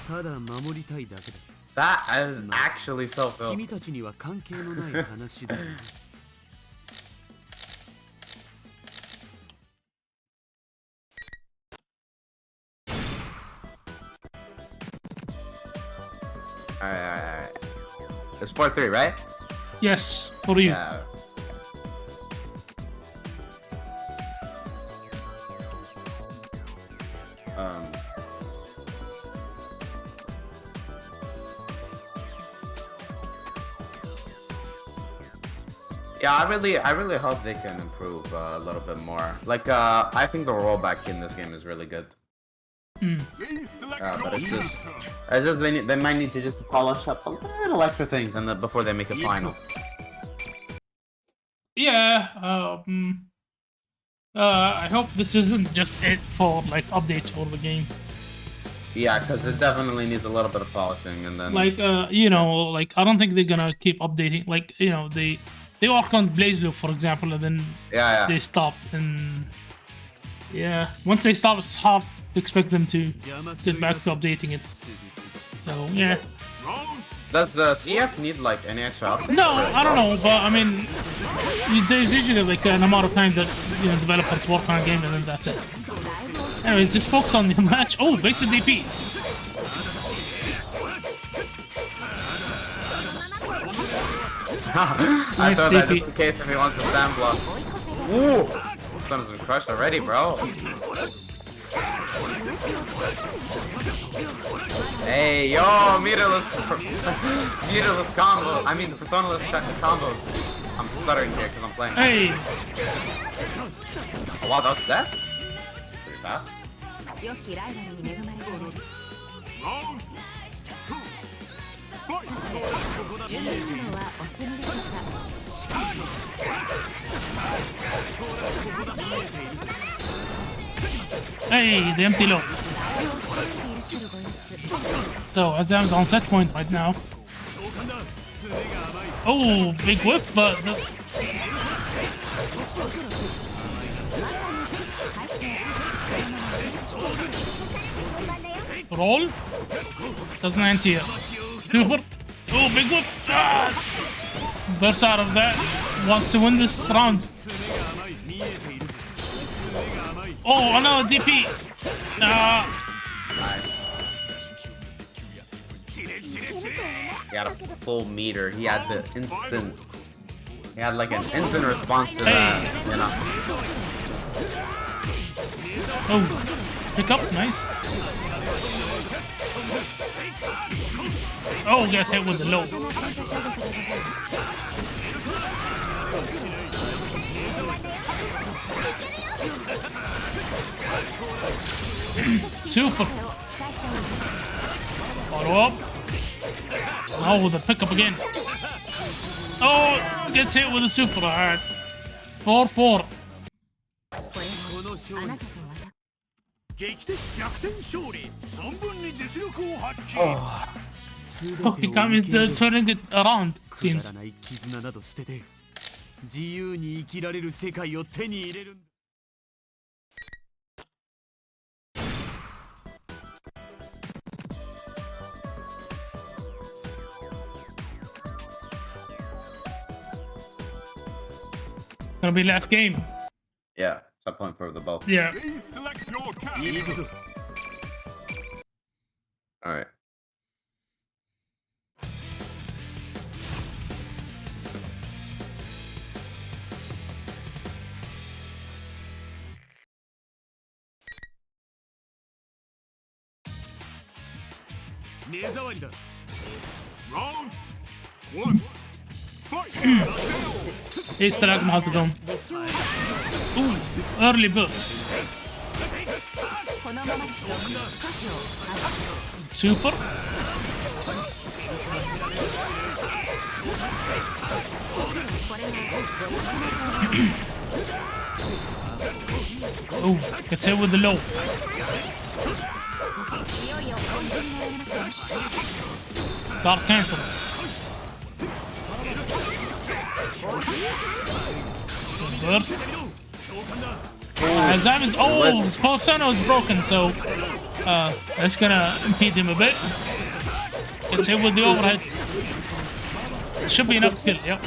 ただ守りたいだけだ That is actually so filthy. 君たちには関係のない話だ Alright. It's 4-3, right? Yes, for you. Yeah. Yeah, I really hope they can improve a little bit more. Like, I think the rollback in this game is really good. But it's just they might need to just polish up a little extra things and before they make a final. Yeah. I hope this isn't just it for like updates for the game. Yeah, because it definitely needs a little bit of polishing, and then Like you know, like I don't think they're gonna keep updating. Like you know, they worked on Blaze Blue, for example, and then they stopped. And yeah, once they stop, it's hard to expect them to get back to updating it. So yeah. Does CF need like any extra updates? No, I don't know, but I mean, there's usually like an amount of time that developers work on a game, and then that's it. Anyway, just focus on the match. Oh, basic DP. I thought that just in case if he wants to stand block. Ooh! Son's been crushed already, bro. Hey, yo, meterless combo. I mean, personaless combos. I'm stuttering here because I'm playing. Hey! Oh, wow, that's that? Pretty fast. Round 2. Fight! Hey, the empty low. So Azzam's on set point right now. Oh, big whip, but roll doesn't anti it. Super. Oh, big whip. Ah! Bursts out of that. Wants to win this round. Oh, no, DP. He had a full meter. He had the instant. He had like an instant response to that, you know. Oh, pick up, nice. Oh, gets hit with the low. Super. Follow up. Oh, the pickup again. Oh, gets hit with a super. Alright. 4-4. 劇的逆転勝利存分に実力を発揮 Oh, Hikami's turning it around, seems. 絆など捨てて自由に生きられる世界を手に入れるんだ。 Gonna be last game. Yeah, stop playing for the both. Yeah. Please select your captain. All right. Round 1. Fight! He's still out how to go. Ooh, early burst. Super. Oh, gets hit with the low. Guard cancel. Burst. Azzam is, oh, his persona is broken, so that's gonna impede him a bit. Gets hit with the overhead. Should be enough to kill, yep.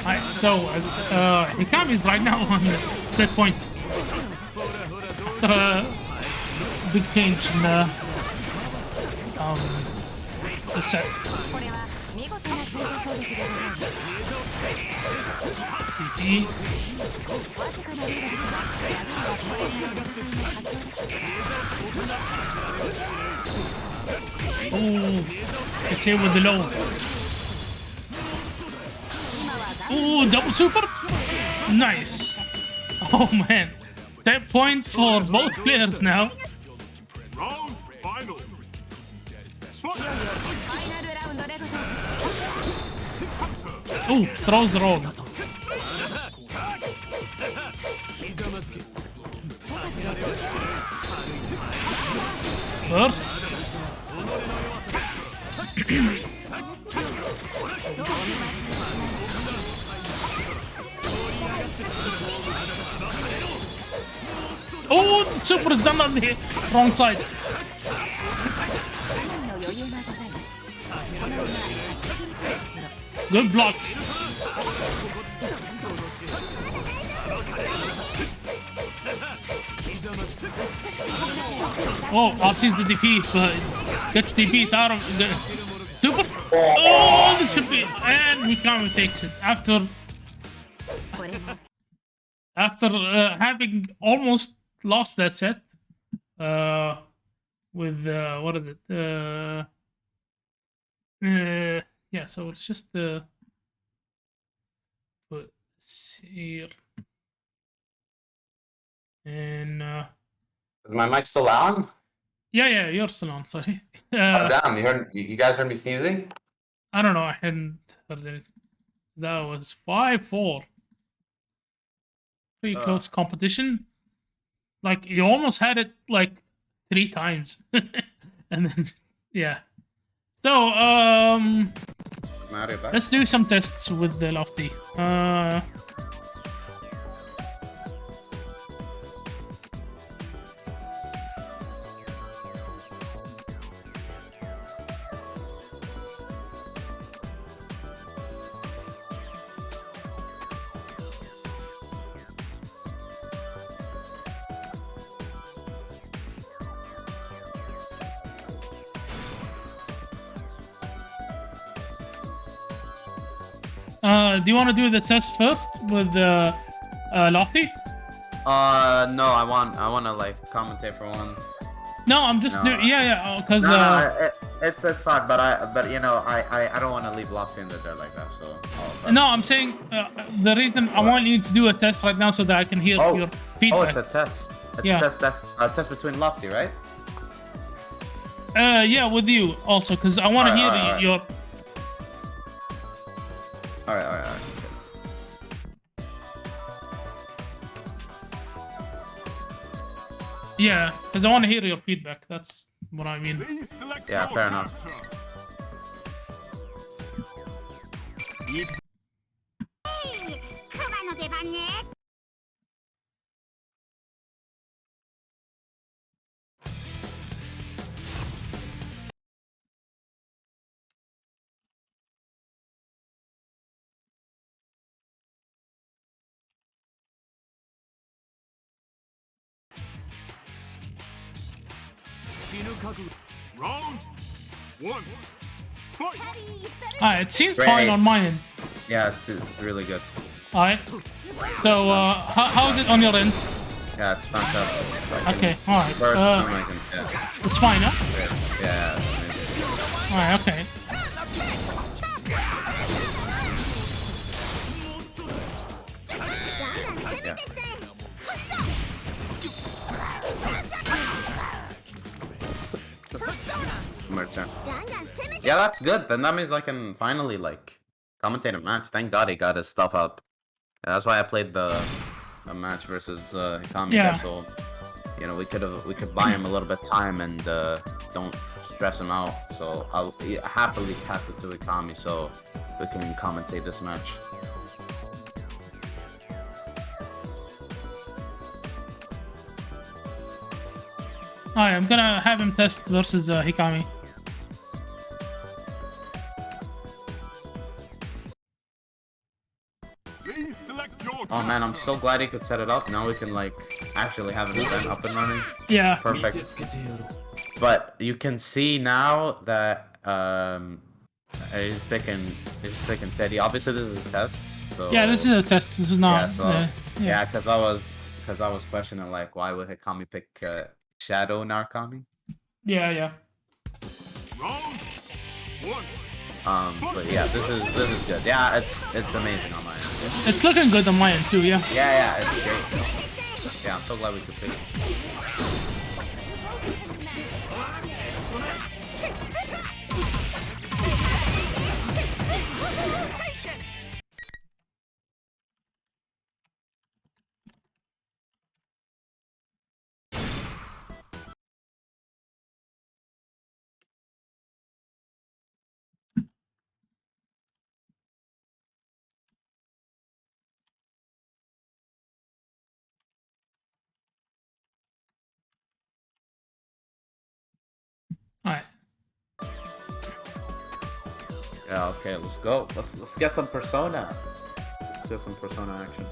Alright, so Hikami is right now on that point. After a big change in the set. TP. Oh, gets hit with the low. Oh, double super. Nice. Oh man. Step point for both players now. Round final. Oh, throws the roll. First. Oh, super is done on the wrong side. Good blocks. Oh, RC's the DP, but gets DP out of the super. Oh, all this should be, and Hikami takes it after having almost lost that set. With what is it? Yeah. So it's just put here and Is my mic still on? yeah, you're still on. Sorry. Oh, damn! You guys heard me sneezing? I don't know. I hadn't heard anything. That was 5-4. Pretty close competition. Like you almost had it like 3 times, and then yeah. So let's do some tests with the Lofty. Do you want to do the test first with Lofty? No, I want to like commentate for once. No, I'm just doing. Yeah, because it's fine, but you know, I don't want to leave Lofty in the dirt like that. So. No, I'm saying the reason I want you to do a test right now so that I can hear your feedback. Oh, it's a test. That's a test between Lofty, right? Yeah, with you also, because I want to hear your. All right. Yeah, because I want to hear your feedback. That's what I mean. Yeah, fair enough. Round 1. Fight. Alright, it seems fine on my end. Yeah, it's really good. Alright. So, how is it on your end? Yeah, it's fantastic. Okay, alright. First time I can, yeah. It's fine, huh? Yeah. Alright, okay. Yeah, that's good. Then that means I can finally like commentate a match. Thank God he got his stuff up. Yeah, that's why I played the match versus Hikami. Yeah. So you know we could buy him a little bit of time and don't stress him out. So I'll happily pass it to Hikami so we can commentate this match. Alright, I'm gonna have him test versus Hikami. Oh man, I'm so glad he could set it up. Now we can like actually have an event up and running. Yeah. Perfect. But you can see now that he's picking Teddie. Obviously this is a test. So Yeah, this is a test. This is not. Yeah, because I was questioning like why would Hikami pick Shadow Narukami? Yeah. Round 1. But yeah, this is good. Yeah, it's amazing on my end. It's looking good on my end too, yeah. Yeah, it's great. Yeah, I'm so glad we could pick it. Alright. Yeah, okay, let's go. Let's get some Persona. Let's get some Persona action.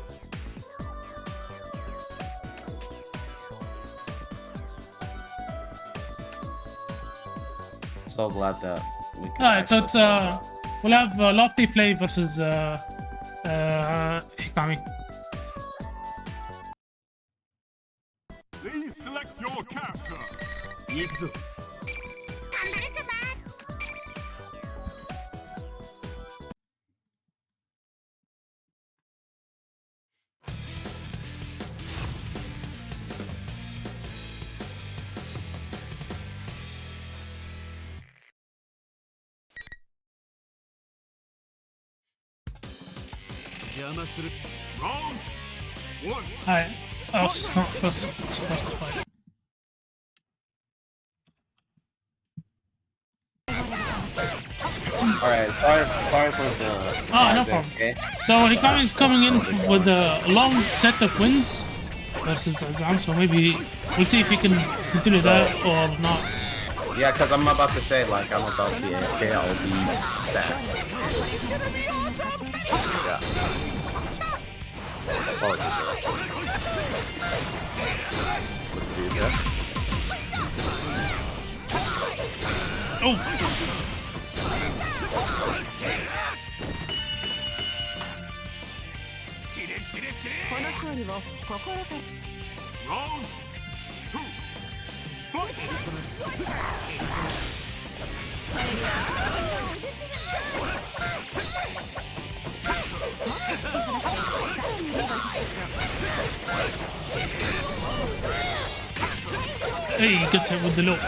So glad that we can. Alright, so it's We'll have Lofty play versus Hikami. Please select your character. 行くぞ。 邪魔する。 Round 1. Alright. Oh, it's not supposed to fight. Alright, sorry for the. Oh, no problem. Okay. So Hikami is coming in with a long set of wins versus Azzam, so maybe we'll see if he can continue that or not. Yeah, because I'm about to say, like, I'm about to be AFK, I'll be back. Yeah. Apologies for that. Oh! Round 2. Fight. Hey, he gets it with the low.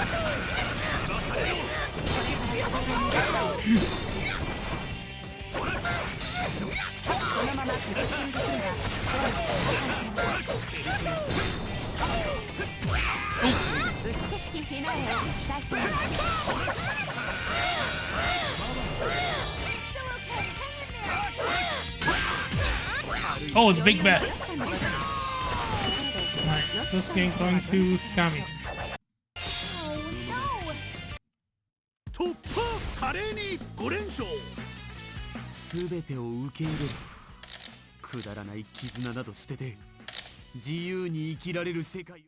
Oh, it's big bet. Alright, this game going to Hikami. 突破華麗に5連勝。すべてを受け入れる。くだらない絆など捨てて、自由に生きられる世界を。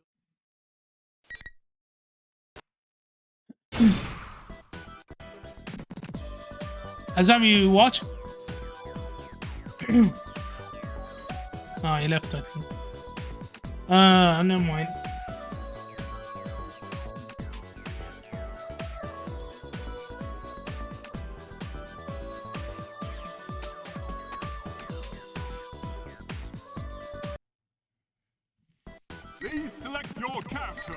Azzam, you watch? Oh, he left, I think. Never mind. Please select your character.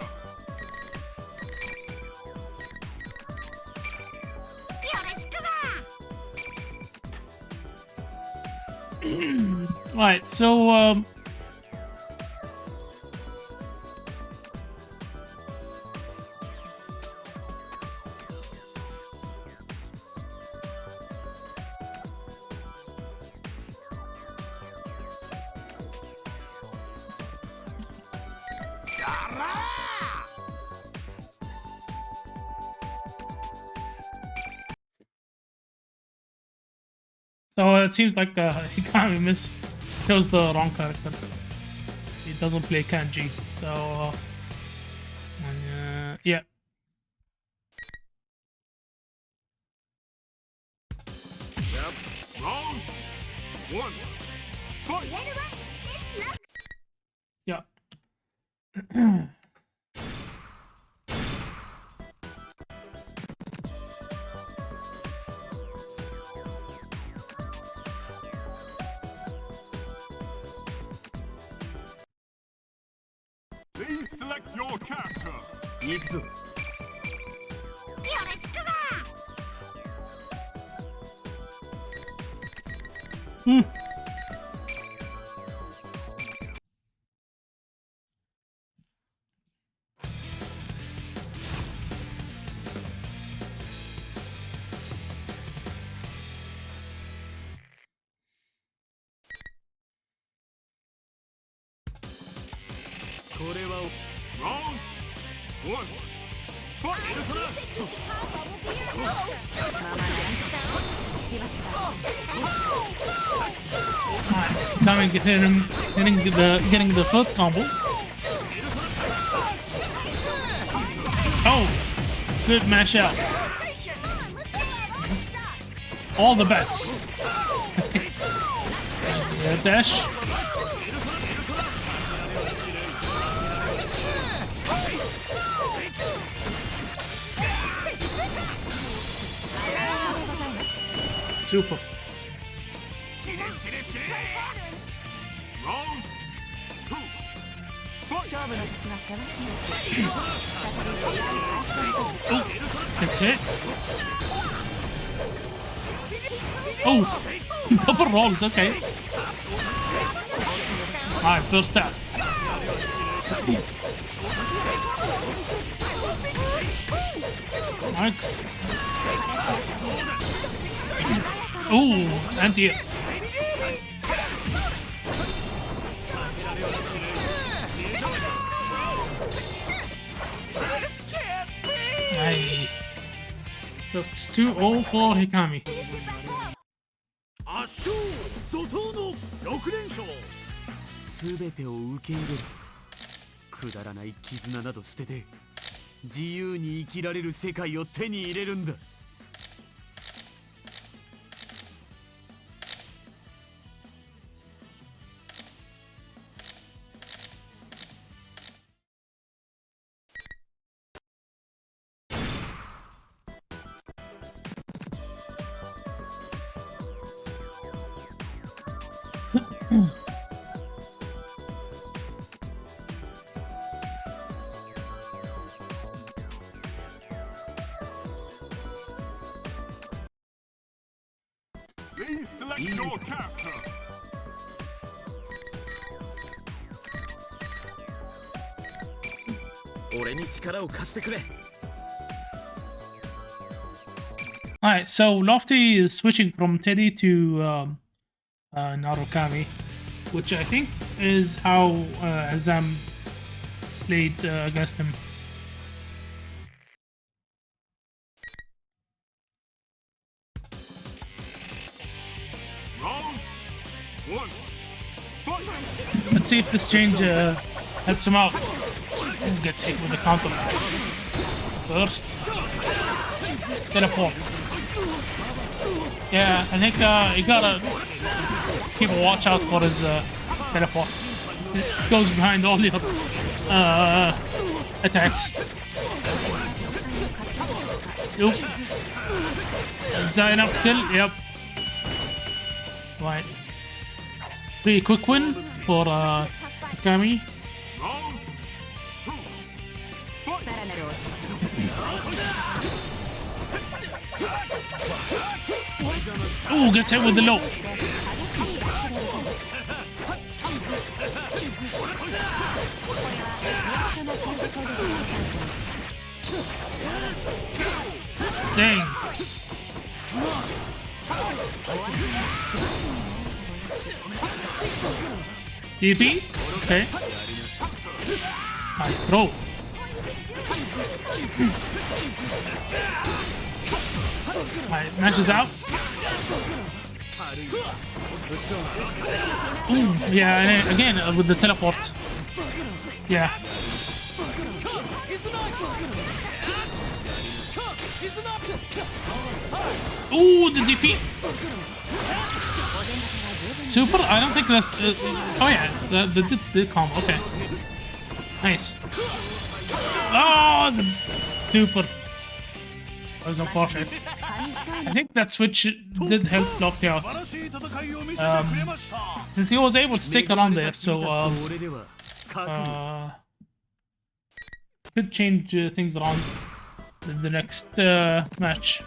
Alright, so it seems like Hikami chose the wrong character. He doesn't play kanji, so yeah. Yep. Round 1. Fight. Yeah. Please select your character. 行くぞ。 これは Round 1. Fight. Hikami getting the first combo. Oh, good mash out. all the bets. Dash. Super. Round 2 fight. That's it. Oh, double rolls, okay. Alright, first tap. Alright. Ooh, anti. Aye. That's 2-0 for Hikami. 圧勝怒涛の6連勝。全てを受け入れる。くだらない絆など捨てて自由に生きられる世界を手に入れるんだ。Please select your character. 俺に力を貸してくれ。Alright, so Lofty is switching from Teddie to Narukami, which I think is how Azzam played against him. Round 1 fight. Let's see if this change helps him out. Ooh, gets hit with the counter. First. Teleport. Yeah, I think you gotta keep a watch out for his teleport. It goes behind all the other attacks. Oop. Is that enough to kill? Yep. Right. Pretty quick win for Hikami. Round 2 fight. Ooh, gets hit with the low. Dang. DP? Okay. Nice throw. Alright, matches out. Ooh, yeah, and again with the teleport. Yeah. Ooh, the DP. Super? I don't think that's... oh yeah, the combo, okay. Nice. Oh, the super. That was unfortunate. I think that switch did help Lofty out. Since he was able to stick around there, so could change things around in the next match.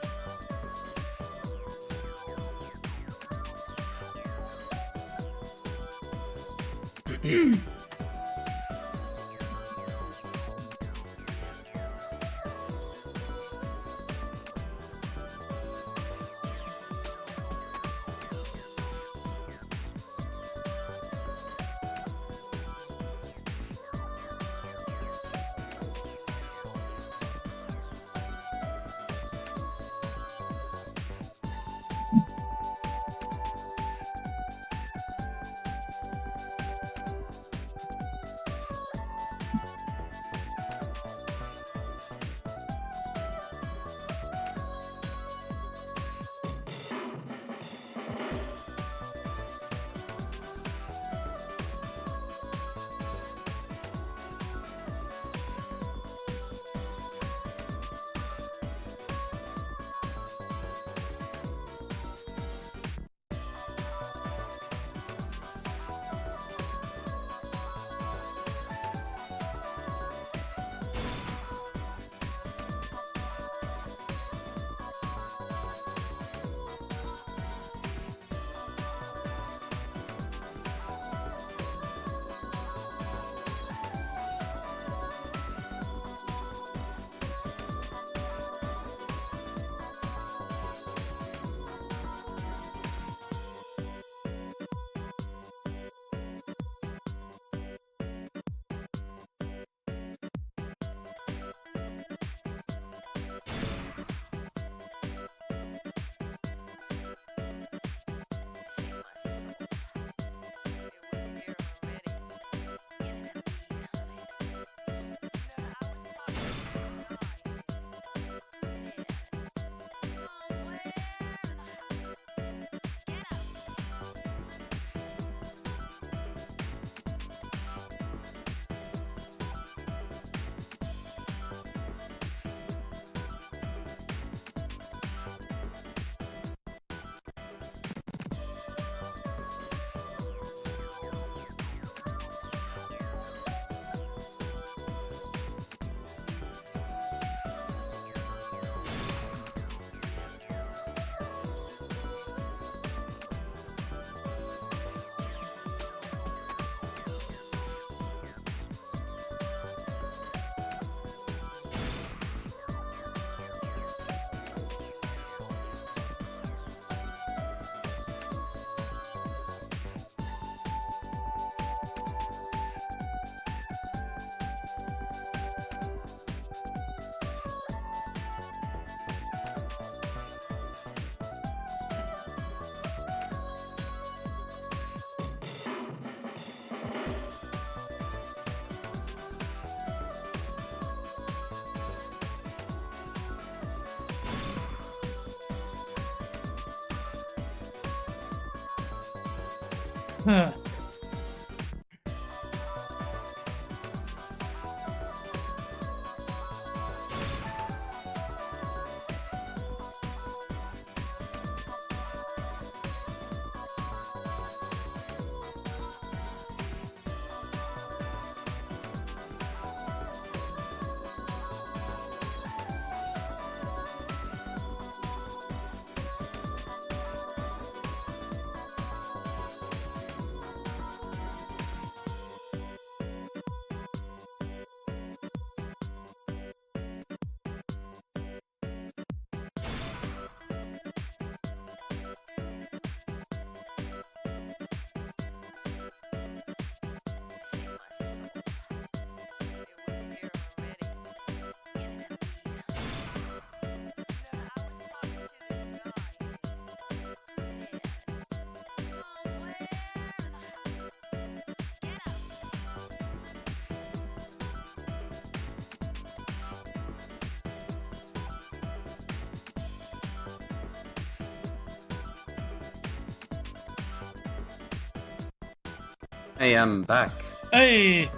Hey, I'm back. Hey,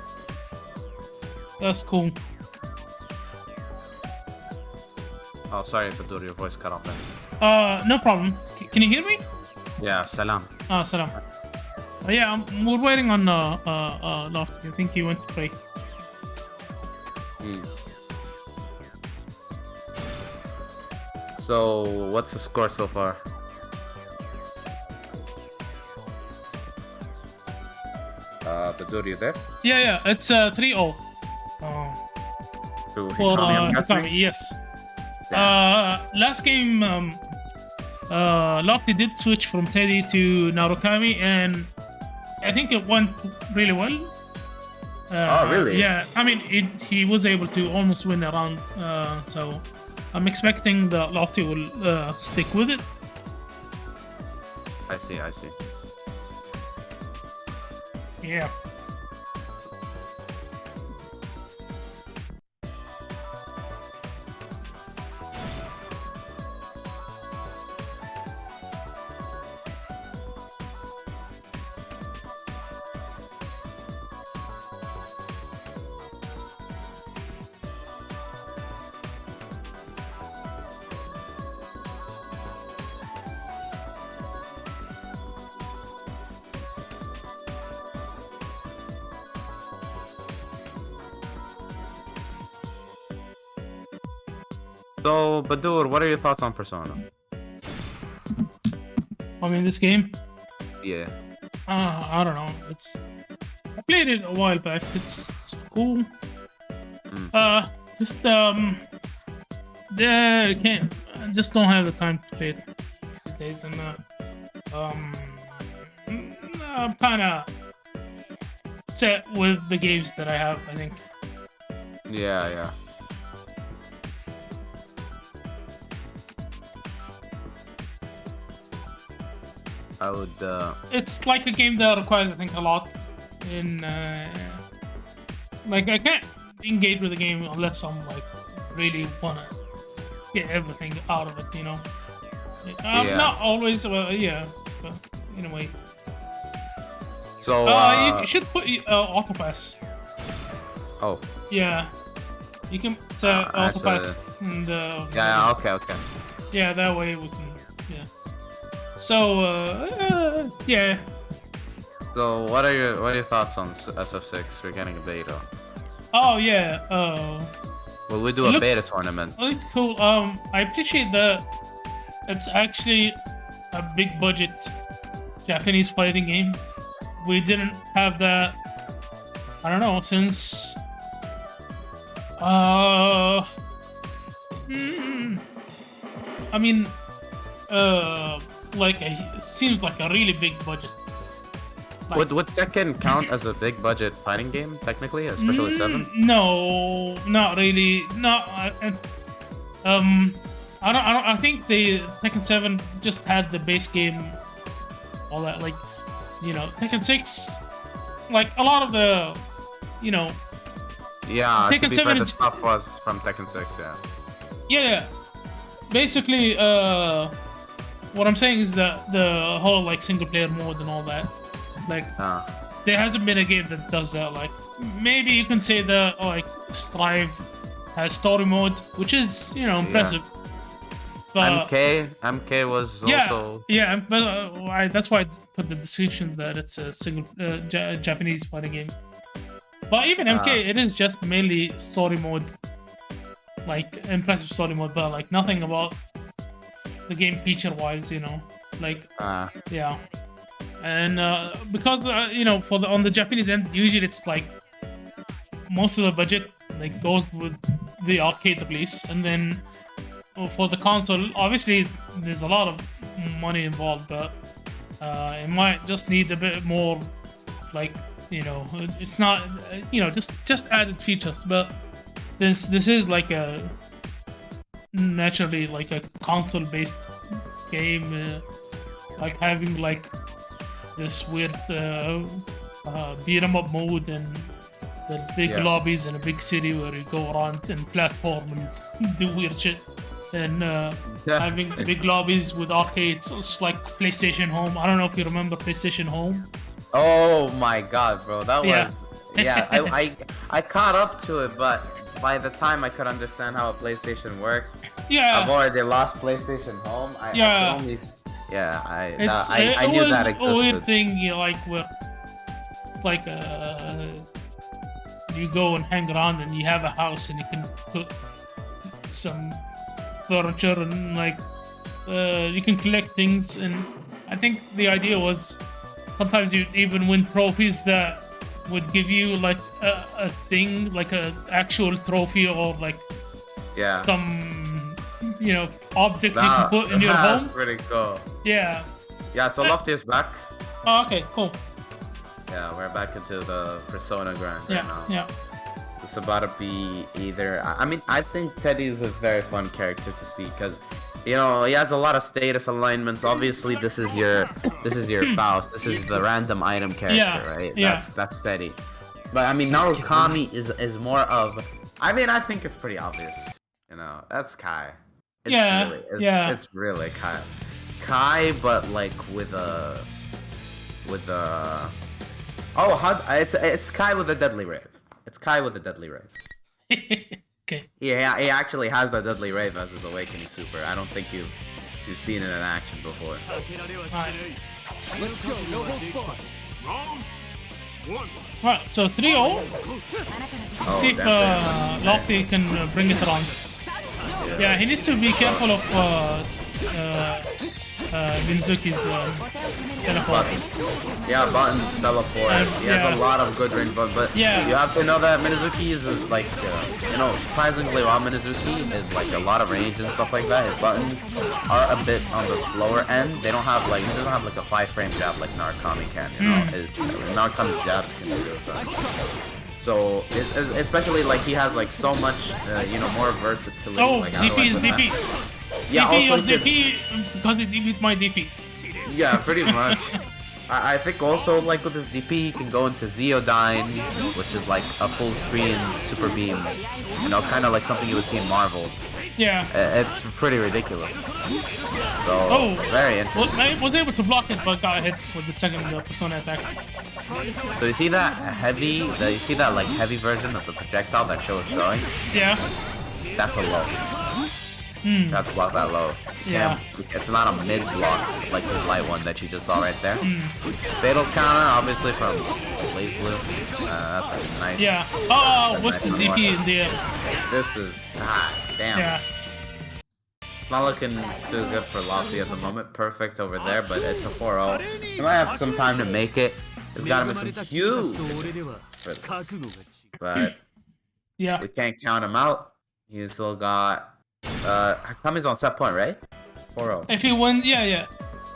that's cool. Oh, sorry, Badur, your voice cut off there. No problem. Can you hear me? Yeah, salam. Salam. Yeah, we're waiting on Lofty. I think he went to pray. So, what's the score so far? Badur, you there? Yeah, it's 3-0. To For Hikami, I'm guessing? Hikami, yes. Last game, Lofty did switch from Teddie to Narukami, and I think it went really well. Oh, really? Yeah, I mean, he was able to almost win a round, so I'm expecting that Lofty will stick with it. I see. Yeah. So, Badur, what are your thoughts on Persona? I mean, this game, Yeah. I don't know. I played it a while back. It's cool. Just yeah, I just don't have the time to play it these days, and I'm kind of set with the games that I have. I think. Yeah. I would, It's like a game that requires, I think, a lot in like I can't engage with the game unless I'm like really wanna get everything out of it, you know. Yeah. Not always, yeah, but in a way. so, You should put auto pass. oh, Yeah, you can auto pass. And, yeah, okay. Yeah, that way we can. Yeah. So yeah. So, what are your thoughts on SF6? We're getting a beta. Oh yeah. Will we do a beta tournament? Oh, cool. I appreciate that. It's actually a big budget Japanese fighting game. We didn't have that. I don't know since. I mean, like it seems like a really big budget. Like, Would Tekken count as a big budget fighting game technically, especially 7? No, not really. I don't. I think the Tekken 7 just had the base game, all that. Like, you know, Tekken 6, like a lot of the, you know. Yeah, Tekken to be 7 fair, the is- stuff was from Tekken 6. Yeah. Yeah. Basically, what I'm saying is that the whole like single player mode and all that Like, Uh, there hasn't been a game that does that. Like, maybe you can say that, like, Strive has story mode, which is, impressive. But, MK was also. Yeah, but that's why I put the distinction that it's a single Japanese fighting game. But even MK, it is just mainly story mode, like impressive story mode, but like nothing about the game feature-wise, like yeah. And because on the Japanese end, usually it's like most of the budget like goes with the arcade release, and then for the console, obviously there's a lot of money involved, but it might just need a bit more, like, it's not, just added features. But this is like a naturally like a console-based game, like having like this weird beat 'em up mode and the big lobbies in a big city where you go around and platform and do weird shit. And having big lobbies with arcades, it's like PlayStation Home. I don't know if you remember PlayStation Home. Oh my god, bro, that was I caught up to it, but by the time I could understand how a PlayStation worked, I've already lost PlayStation Home. I knew that existed. A weird thing, like where, like you go and hang around and you have a house and you can put some furniture and like you can collect things, and I think the idea was sometimes you'd even win trophies that would give you like a thing, like a actual trophy or like some object you can put in your home. That's pretty cool. Yeah, so Lofty is back. Oh, okay, cool. Yeah, we're back into the Persona grind right now. Yeah. It's about to be either. I mean, I think Teddie is a very fun character to see because, he has a lot of status alignments. Obviously, this is your Faust. This is the random item character, right? Yeah. That's Teddie. But I mean, Narukami is more of. I mean, I think it's pretty obvious. That's Kai. It's really Kai. Kai, but like with a. It's Kai with a deadly rave. It's Kai with a deadly rave. Okay. Yeah, he actually has a deadly rave as his awakening super. I don't think you've seen it in action before. Let's go, no holds barred. Round one. Right, so 3-0. See if Lofty can bring it around. Yeah, he needs to be careful of Minazuki's teleports. Yeah, buttons, teleport. He has a lot of good range, but you have to know that Minazuki is like, surprisingly, while Minazuki is like a lot of range and stuff like that, his buttons are a bit on the slower end. They don't have he doesn't have like a 5-frame jab like Narukami can. Narukami's jabs can do that. So, especially like he has like so much, more versatility. Oh, like, DP is DP. Yeah, DP also DP because it DP'd my DP. Yeah, pretty much. I think also like with this DP, he can go into Zeodyne, which is like a full screen super beam. Kind of like something you would see in Marvel. Yeah. It's pretty ridiculous. So, very interesting. I was able to block it, but got hit with the second Persona attack. So you see that heavy version of the projectile that Sho is throwing? Yeah. That's a low. That's block that low. Yeah. It's not a mid block like the light one that you just saw right there. Fatal counter, obviously from Blaze Blue. That's a nice. Yeah. Oh, what's the DP in there? This is damn. Yeah. It's not looking too good for Lofty at the moment. Perfect over there, but it's a 4-0. He might have some time to make it. There's gotta be some huge for this. But we can't count him out. He's still got Hikami's on set point, right? 4-0. If he wins, yeah,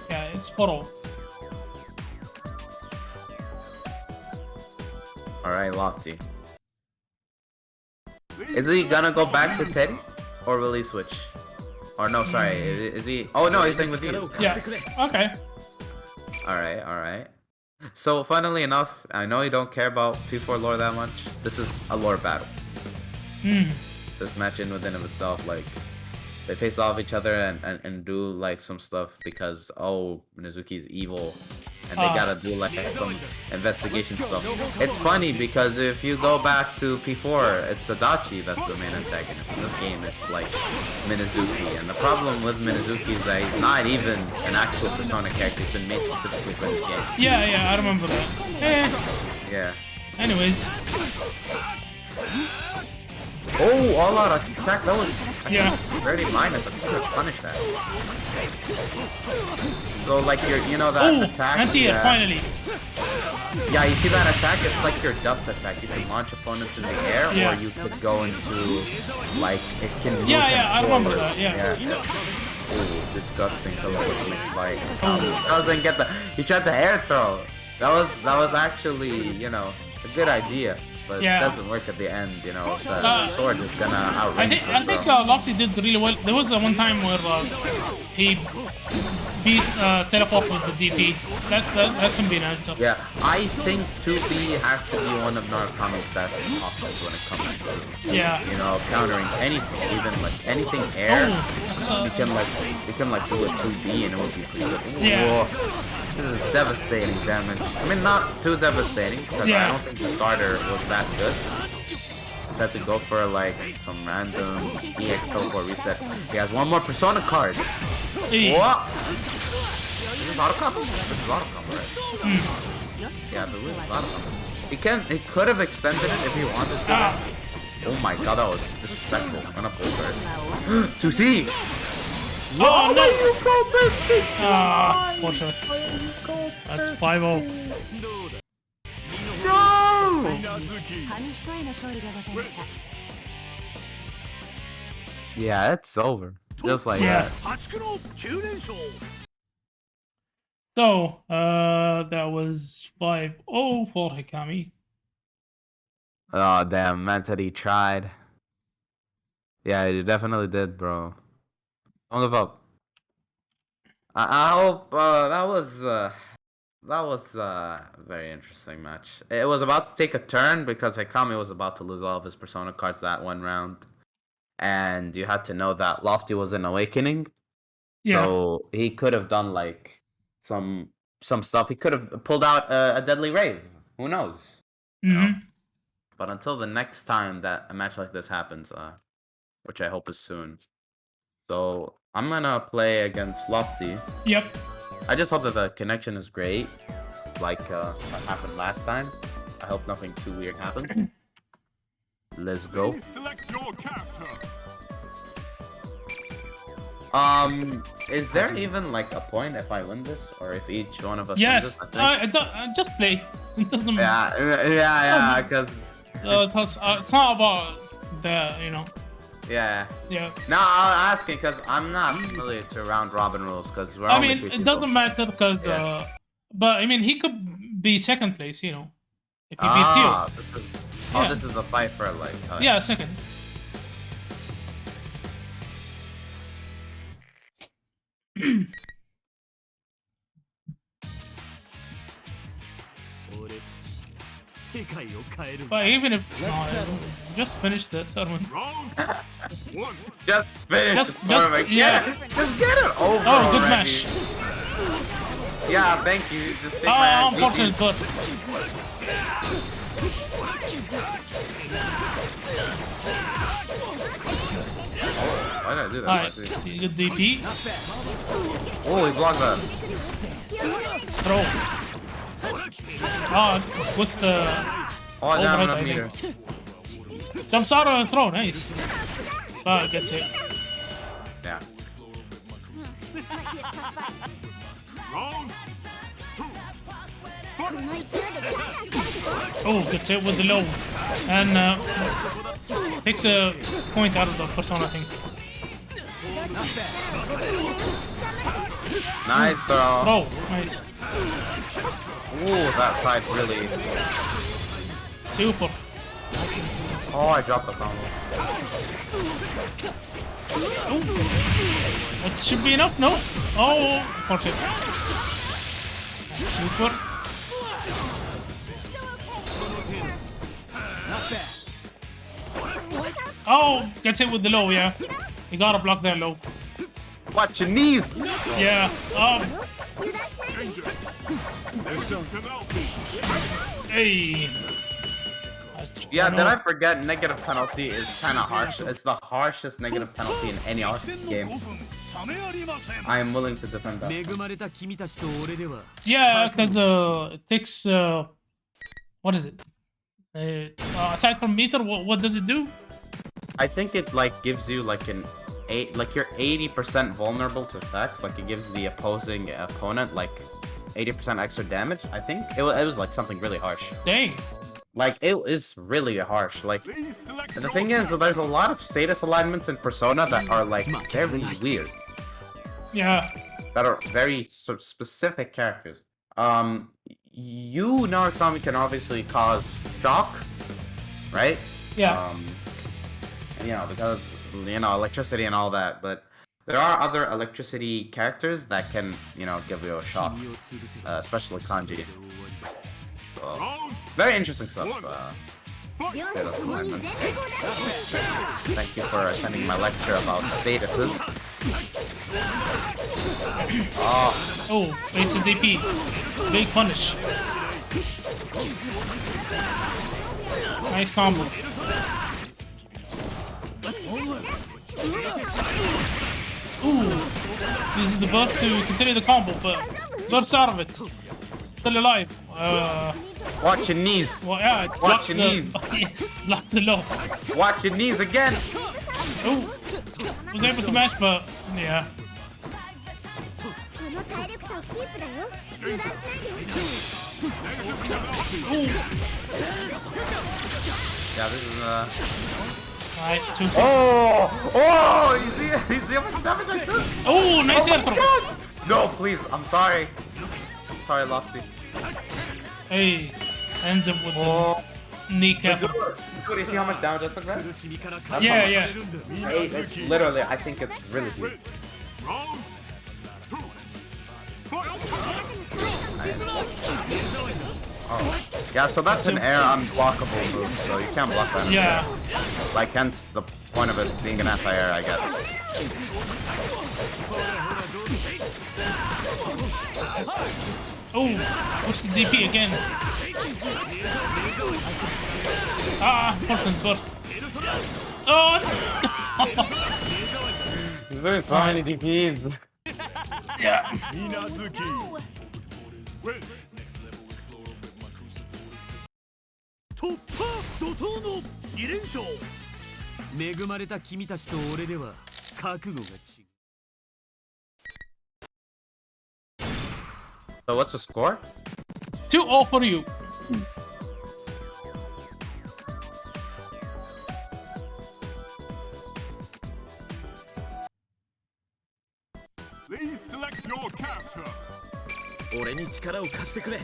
it's 4-0. Alright, Lofty. Is he gonna go back to Teddie? Or will he switch? Or no, sorry, is he... Oh no, he's staying with you. Yeah, okay. Alright. So, funnily enough, I know you don't care about P4 lore that much. This is a lore battle. This match in within of itself, like, they face off each other and do like some stuff because Minazuki's evil and they gotta do like some investigation stuff. It's funny because if you go back to P4, it's Adachi that's the main antagonist. In this game, it's like Minazuki, and the problem with Minazuki is that he's not even an actual Persona character. He's been made specifically for this game. Yeah, I remember that. Yeah. Anyways. Oh, all out attack. That was very minus. I could have punished that. So like you know that attack. Anti-air, finally. Yeah, you see that attack? It's like your dust attack. You can launch opponents in the air, or you could go into like it can. I remember that. Yeah. Ooh, disgusting. Teleportation spike. Doesn't get the. He tried the air throw. That was actually a good idea. But it doesn't work at the end, the sword is gonna outrange I think Lofty did really well. There was one time where he beat Teleport with the DP. That can be an answer. Yeah, I think 2B has to be one of Narukami's best options when it comes to countering anything, even like anything air. You can do a 2B and it would be pretty good. Yeah. Whoa. This is devastating damage. I mean, not too devastating, because I don't think the starter was that good. Had to go for like some random EX teleport reset. He has one more Persona card. What? This is Narukami? This is Narukami, right? Yeah, I believe it's Narukami. He could have extended it if he wanted to. Oh my god, that was disrespectful. I'm gonna pull first. 2C! Oh no! You go biscuit! Fortunate. That's 5-0. No! Yeah, it's over. Just like that. So, that was 5-0 for Hikami. Oh, damn. Man said he tried. Yeah, he definitely did, bro. Don't give up. I hope that was a very interesting match. It was about to take a turn because Hikami was about to lose all of his Persona cards that one round, and you had to know that Lofty was in Awakening, so he could have done like some stuff. He could have pulled out a Deadly Rave. Who knows? You know? But until the next time that a match like this happens, which I hope is soon. So I'm gonna play against Lofty. Yep. I just hope that the connection is great, like what happened last time. I hope nothing too weird happens. Let's go. Is there even like a point if I win this, or if each one of us wins this? Just play. It doesn't Yeah, because it's not about the Yeah. No, I'm asking because I'm not familiar to round robin rules because we're only three it doesn't matter because but I mean he could be second place, if he beats you. This is the fight for like second. But even if just finish the tournament. Just finish the tournament. Just get it over. Oh, good match. Yeah, thank you. Just take my unfortunate burst. Why did I do that? Alright, you get DP. Oh, he blocked that. Throw. What's the... down on meter. Jumps out and throw, nice. Gets it. Yeah. Oh, gets hit with the low. And takes a point out of the Persona thing. Nice throw. Oh, nice. Ooh, that side really... Super. Oh, I dropped the combo. That should be enough, no? Oh, fortunate. Super. Oh, gets hit with the low, yeah. You gotta block that low. Watch your knees! Yeah. Hey. Yeah, did I forget negative penalty is kind of harsh. It's the harshest negative penalty in any arcade game. I am willing to defend that. Yeah, because it takes what is it? Aside from meter, what does it do? I think it like gives you like like you're 80% vulnerable to effects. Like it gives the opposing opponent like 80% extra damage. I think it was like something really harsh. Dang. Like it is really harsh. Like the thing is, there's a lot of status alignments in Persona that are like very weird. Yeah. That are very specific characters. You Narukami can obviously cause shock, right? Yeah. You know, because electricity and all that, but there are other electricity characters that can, give you a shock, especially Kanji. So, very interesting stuff. Status alignments. Thank you for attending my lecture about statuses. Oh, it's a DP. Big punish. Nice combo. Ooh, uses the burst to continue the combo, but burst out of it. Still alive. Watch your knees. Well, yeah, watch your knees. Block the low. Watch your knees again. Oh, was able to match, but yeah. Ooh. Yeah, this is Alright, Oh! You see how much damage I took? Oh, nice air throw. No, please, I'm sorry. Sorry, Lofty. Hey, ends up with the kneecap. Dude, you see how much damage I took there? Yeah. It's literally, I think it's really huge. Nice. Oh. Yeah, so that's an air unblockable move, so you can't block that. Yeah. Like, hence the point of it being an anti-air, I guess. Oh, what's the DP again? Fortune burst. Oh, He's doing so many DPs. yeah. So what's the score? 2-0 for you. Please select your character. 俺に力を貸してくれ。いい。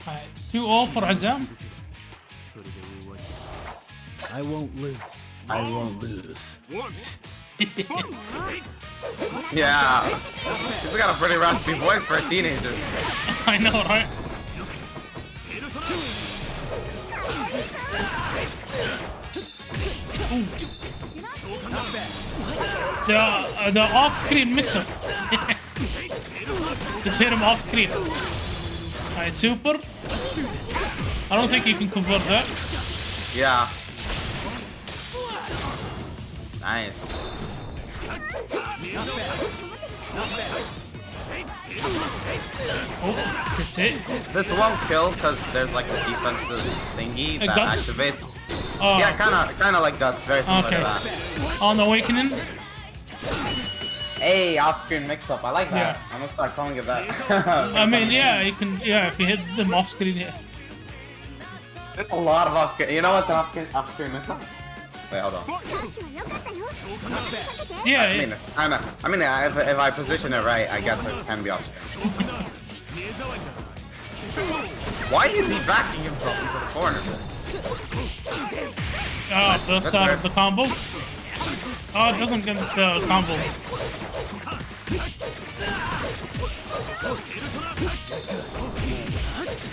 Alright, 2-0 for Azzam. I won't lose. I won't lose. Yeah. He's got a pretty raspy voice for a teenager. I know, right? The off-screen mix-up. Just hit him off-screen. Alright, super. I don't think you can convert that. Yeah. Nice. Oh, that's it. This won't kill because there's like a defensive thingy that guts? activates. Oh. Yeah, kind of like guts, very similar Okay. to that. On the awakening. Hey, off-screen mix-up. I like that. I'm gonna start calling it that. I mean, yeah, you can. Yeah, if you hit them off-screen, yeah. There's a lot of off-screen. You know what's an off-screen mix-up? Wait, hold on. Yeah. I mean, if I position it right, I guess it can be off-screen. Why is he backing himself into the corner? Oh, burst out of the combo. Oh, it doesn't get the combo.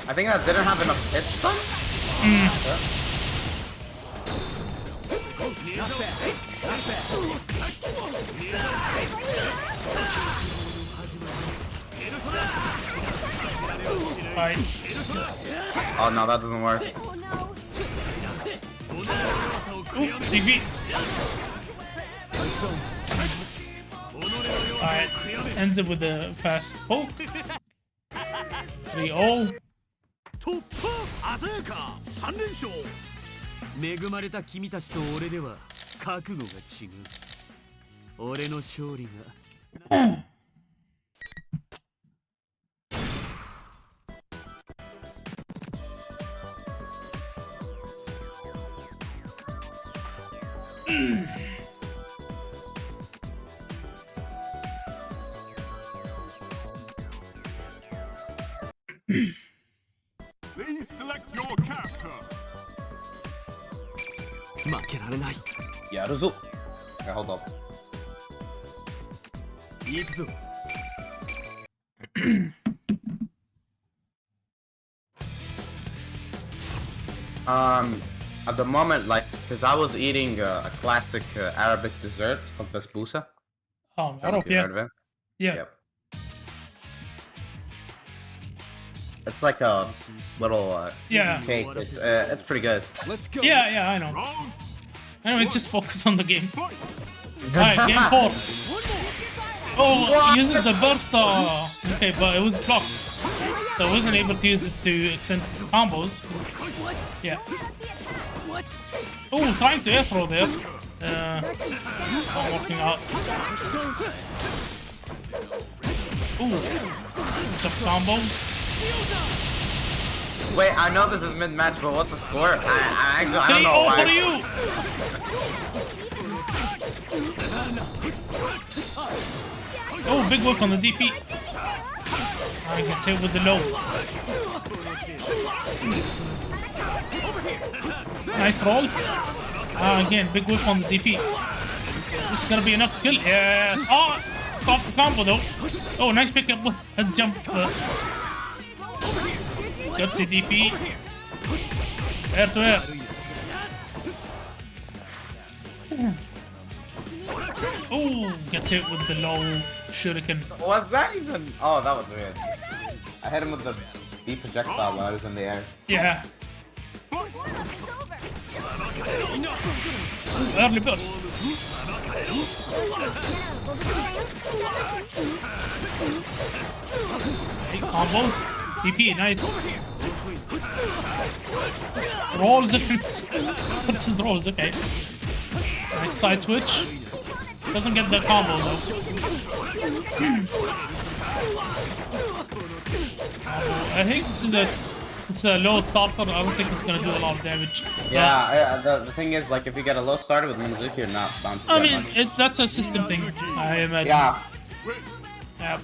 I think that didn't have enough hit stun. Right. Oh no, that doesn't work. Ooh, DP. Alright, ends it with a fast poke. 3-0. 突破アゼーカ3連勝。恵まれた君たちと俺では覚悟が違う。俺の勝利が。Please select your character. 負けられない。やるぞ。Okay, hold up. 行くぞ。At the moment, like, because I was eating a classic Arabic dessert, it's called basbousa. Oh, I don't know if you heard of yeah. it. Yeah. Yep. It's like a little Yeah. cake. It's pretty good. Let's go. Yeah, I know. Round Anyways, just focus on the game. fight. Alright, game 4. Oh, uses the burst. Okay, but it was blocked. So I wasn't able to use it to extend combos. Yeah. Oh, trying to air throw there. Not working out. Ooh. It's a combo. Wait, I know this is mid-match, but what's the score? I don't know KO why. for you! Oh, big work on the DP. I can save with the low. Nice roll. Again, big whip on the DP. This is gonna be enough to kill. Yes. Oh, stop the combo though. Oh, nice pickup and jump. Gutsy DP. Air to air. Oh, gets hit with the low shuriken. Was that even? Oh, that was weird. I hit him with the B projectile while I was in the air. Yeah. Early burst. Hey, combos. DP, nice. Rolls against. What's his rolls? Okay. Nice side switch. Doesn't get the combo though. I think it's a low starter. I don't think it's gonna do a lot of damage. Yeah, the thing is, like, if you get a low starter with Mizuki, you're not bound to I get mean, much. that's a system thing. I imagine. Yeah, Yeah.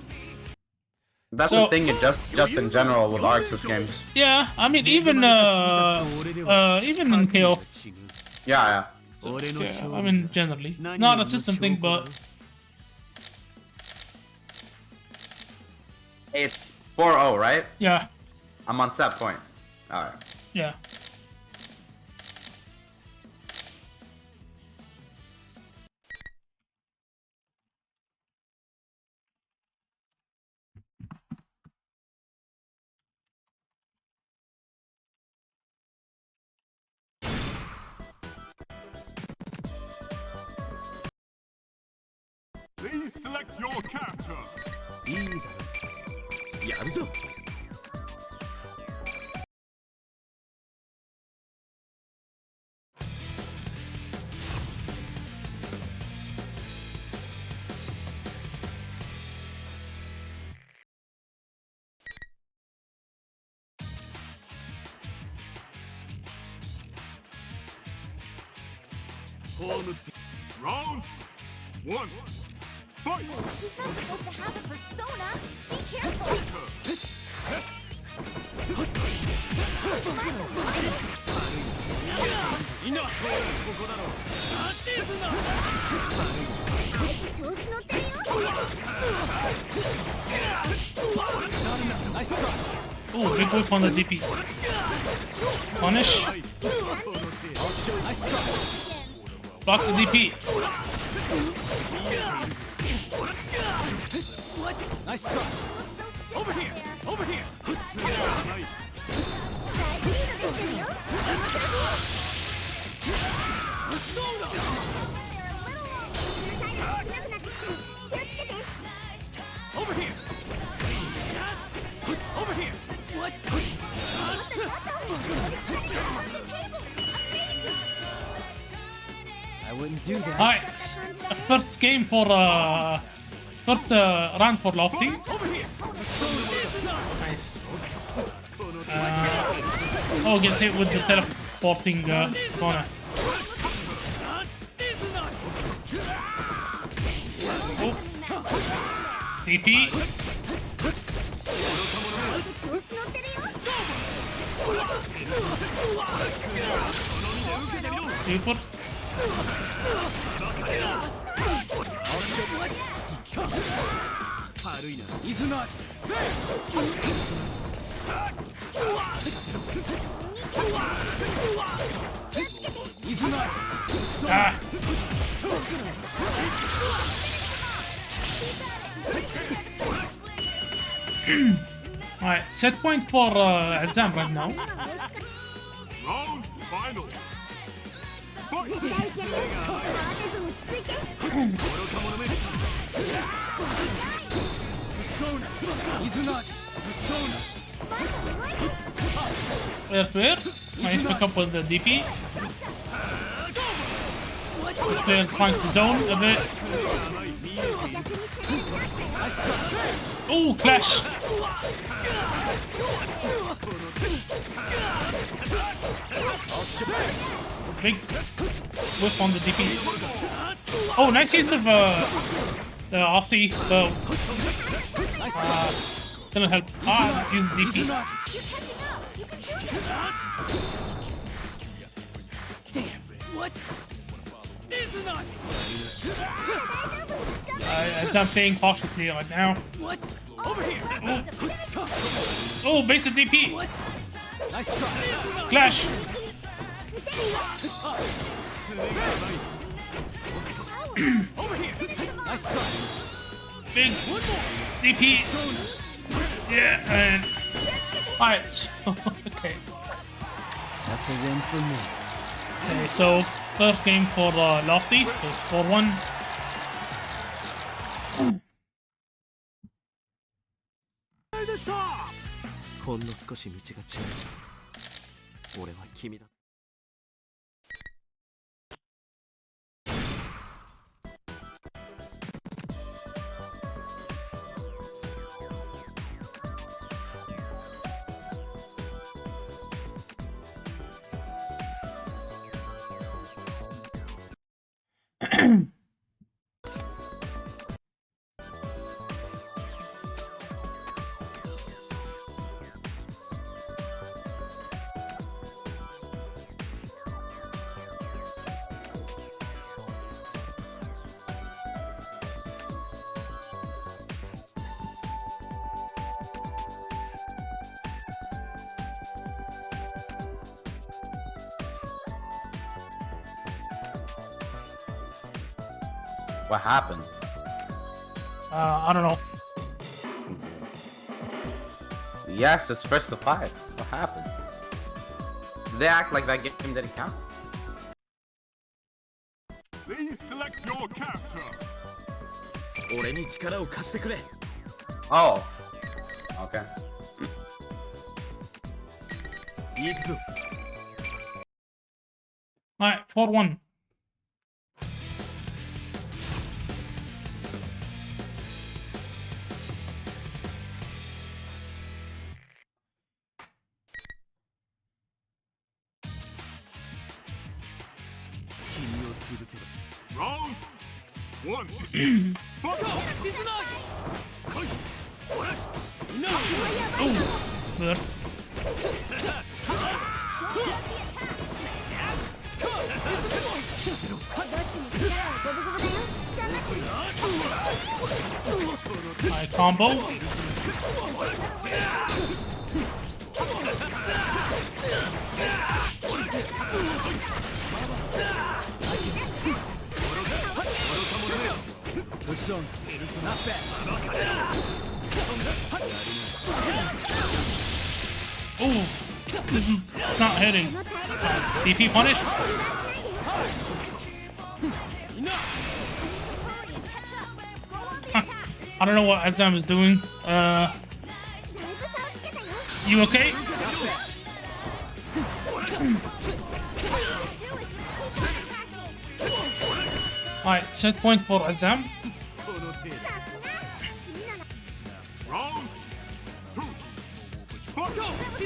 that's So- the thing. Just in general with Arxis games. Yeah. I mean, even in KO. Yeah. So, yeah, I mean, generally, not a system thing, but It's 4-0, right? yeah, I'm on set point. Alright. yeah. Please select your character. いいだろう。やるぞ。Round 1. Fight. He's not supposed to have a persona. Be careful. Oh, big whip on the DP. Punish. Blocks the DP. Nice try. Over here. Over here. Over here. Over here. What? I wouldn't do that. Nice. First game for first round for Lofty. Nice. Oh, gets hit with the teleporting corner. Oh. DP. Super. Ah. Alright, set point for Azzam right now. Round final. Air to air. Nice pick up with the DP. The player's trying to zone a bit. Oh, clash! Big whip on the DP. Oh, nice use of the RC. Didn't help. Use the DP. Damn. What? I'm playing cautiously right now. What? Over here. Oh, basic DP. Nice try. Clash. Over here. Nice try. Big DP. Yeah, and alright. Okay. That's a win for me. Okay, so first game for Lofty, so it's 4-1. Stop. ほんの少し道が違う。俺は君だ。What happened? I don't know. Yes, it's first to 5. What happened? Did they act like that game didn't count? Please select your character. 俺に力を貸してくれ。 Oh. Okay. 行くぞ。 Alright, 4-1. Round 1. Burst. Alright, combo. Oh, this is not hitting. DP punish. I don't know what Azzam is doing. You okay? Alright, set point for Azzam. Round 2 fight!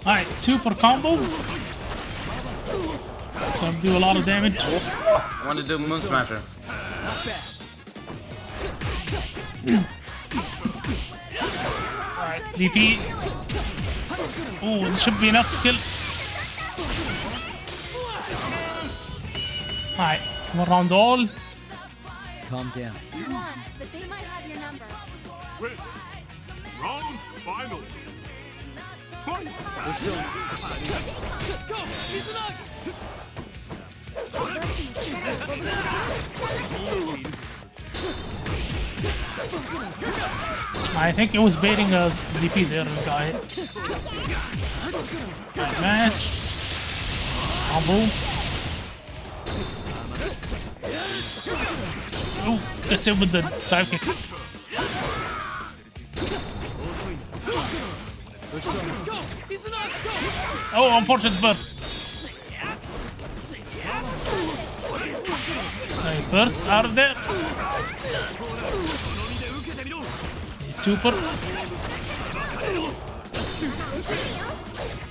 Alright, super combo. It's gonna do a lot of damage. I want to do Moon Smasher. Alright, DP. Oh, this should be enough to kill. Alright, one round all. Calm down. You won, but they might have your number. Win! Round final! Fight! I think it was baiting a DP there, guy. Right, match. Combo. Oh, gets hit with the dive kick. Oh, unfortunate burst. He bursts out of there. He's super.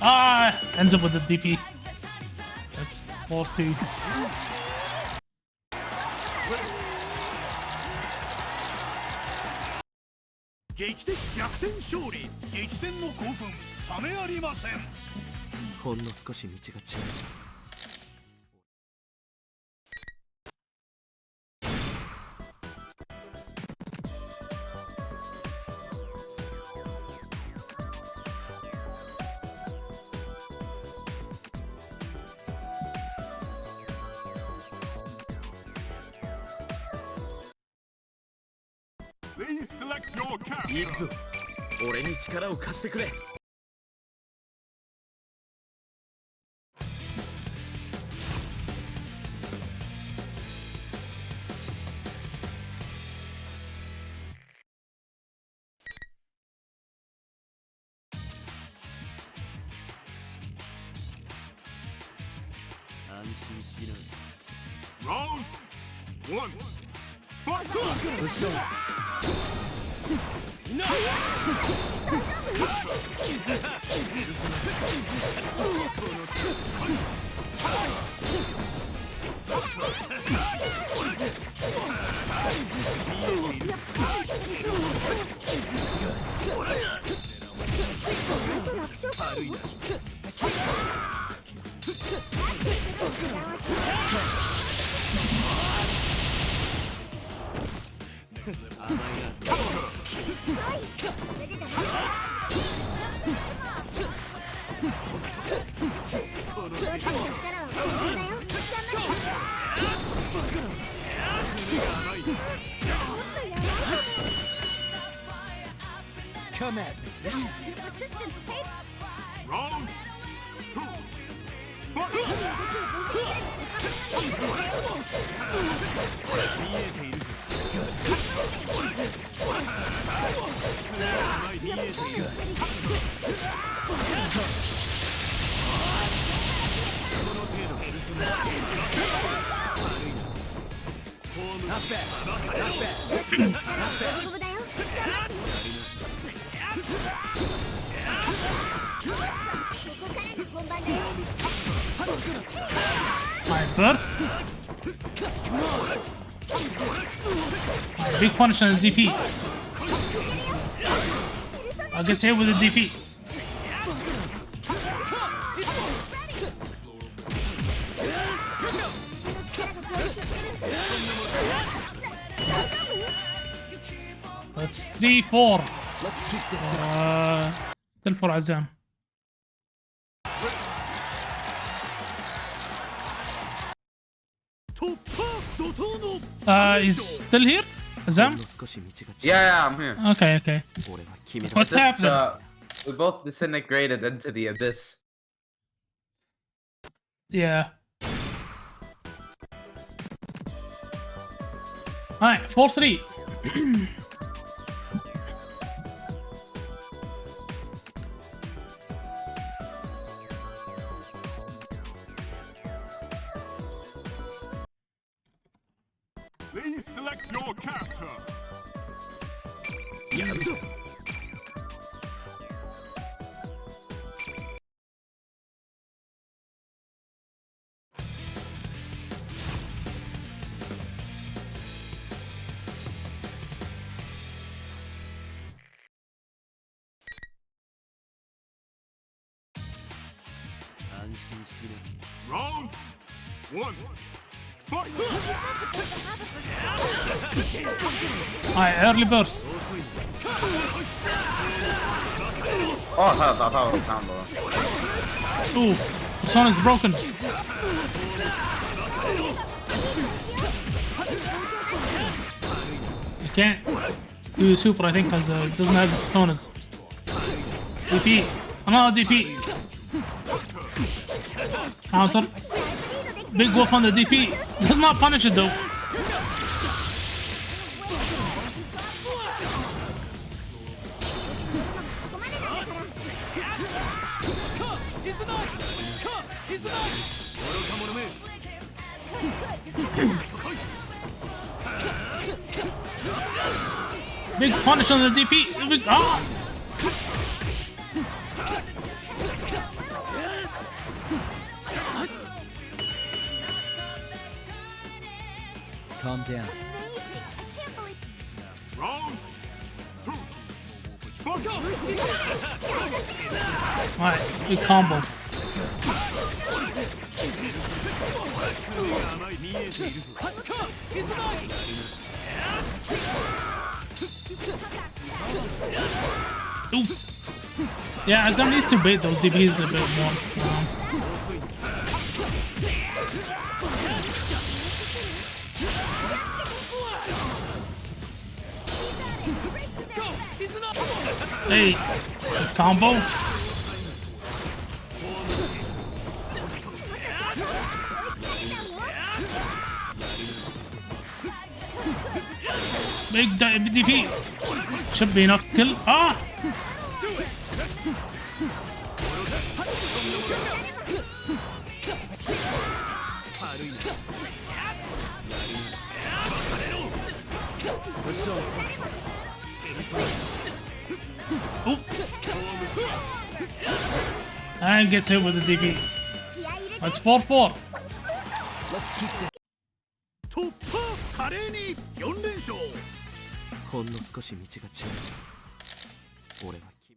Ah, ends up with the DP. That's 4-2.劇的逆転勝利激戦の興奮冷めありませんほんの少し道が違う。Please select your 行く character. ぞ。俺に力を貸してくれ。安心しろ。 Round 1 fight! Come at me. Your persistence paid. Round 2 fight! 見えているぞ。見えている。この程度ペルソナ。悪いな。ホーム。ナッペ。ナッペ。ナッペ。大丈夫だよ。Burst. Big punish on the DP. I'll get hit with the DP. That's 3-4. Still for Azzam. He's still here? Azzam? Yeah, I'm here. Okay. What's happening? We both disintegrated into the abyss. Yeah. Alright, 4-3. Please select your character. Round 1. Fight! Alright, early burst. Oh, I thought it was a combo. Ooh, Persona's broken. You can't do super, I think, because it doesn't have Personas. DP. Another DP. Counter. Big whoop on the DP. Does not punish it though. Big punish on the DP. Big, ah! Calm down. Round 2. Fight! Alright, big combo. Ooh. Yeah, Azzam needs to bait those DBs a bit more. Hey, combo. Big DP. Should be enough to kill. Ah! Oop. And gets hit with the DP. That's 4-4. Let's keep this. 突破華麗に4連勝ほんの少し道が違う。俺は君。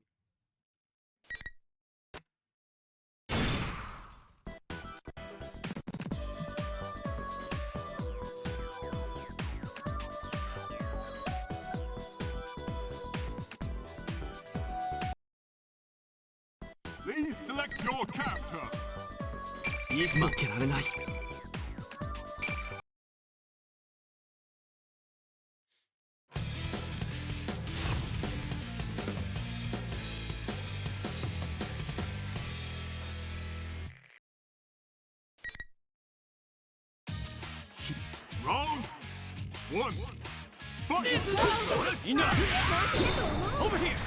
Please select your character. 負けられない。Round 1. Fight! Over here!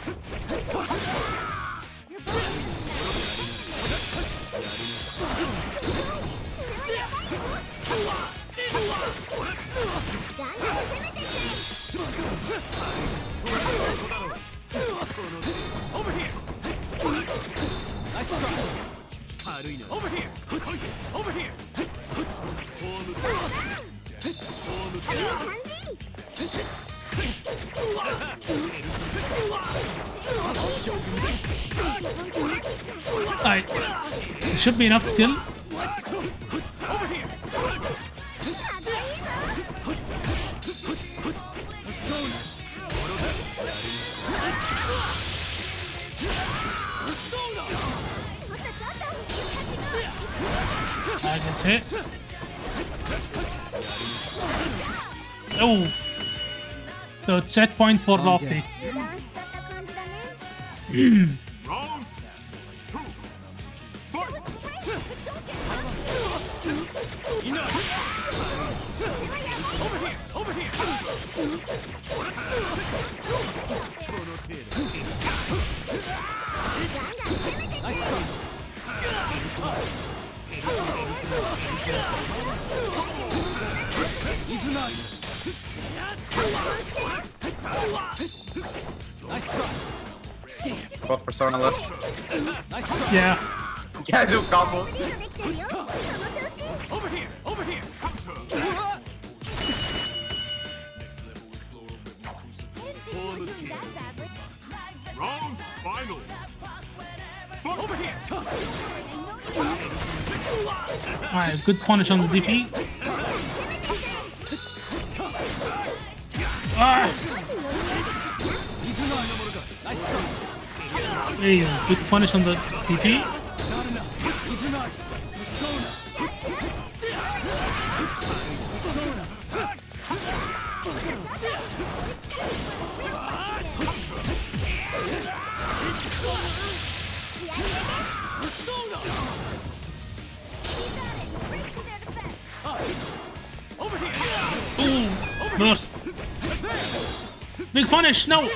Over here! Nice try! Over here! Over here! Alright. Should be enough to kill. That's it. Oh! So it's set point for Lofty. Round 2. Fight! Over here! Nice try. Nice try. Both Persona list. Nice try. Yeah. Yeah, do combo. Over here! Round final! Over here! Alright, good punish on the DP. Ah! Nice try. There you go. Good punish on the DP. Not enough. Izunari. Persona. Ooh! Burst. Big punish, no!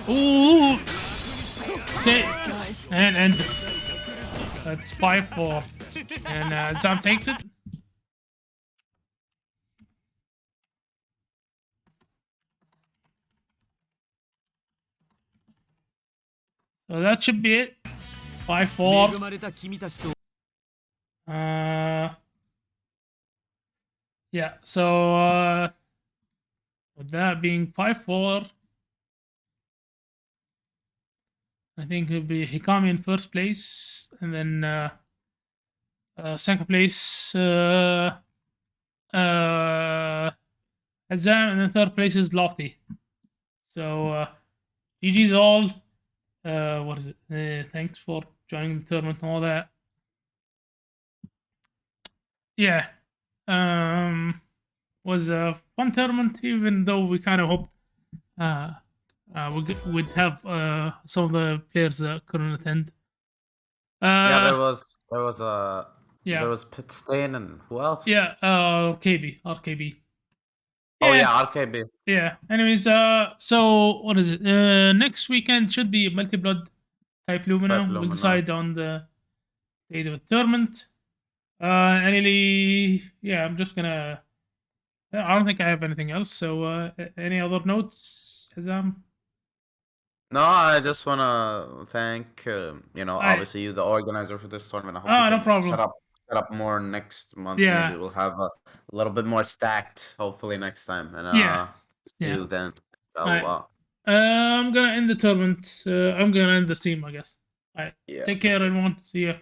Ooh! Okay, and ends it. That's 5-4. And Azzam takes it. So that should be it. 5-4. 恵まれた君たちと Yeah, so with that being 5-4, I think it'll be Hikami in first place, and then second place Azzam, and then third place is Lofty. So GG's all. What is it? Thanks for joining the tournament and all that. Yeah. Was a fun tournament, even though we kind of hoped we'd have some of the players that couldn't attend. Yeah, there was Yeah. there was Pitstain and who else? Yeah, RKB. Oh yeah, RKB. Yeah. Anyways, so what is it? Next weekend should be multi-blood type Lumina. Type We'll Lumina. decide on the date of the tournament. Yeah, I'm just gonna. I don't think I have anything else. So, any other notes, Azzam? No, I just wanna thank obviously you, the organizer for this tournament. I hope we No can problem. set up more next month. Yeah. Maybe we'll have a little bit more stacked, hopefully next time. And Yeah. see you then. Alright. Inshallah. I'm gonna end the tournament. I'm gonna end the stream, I guess. Alright. Yeah, Take for care, sure. everyone. See ya.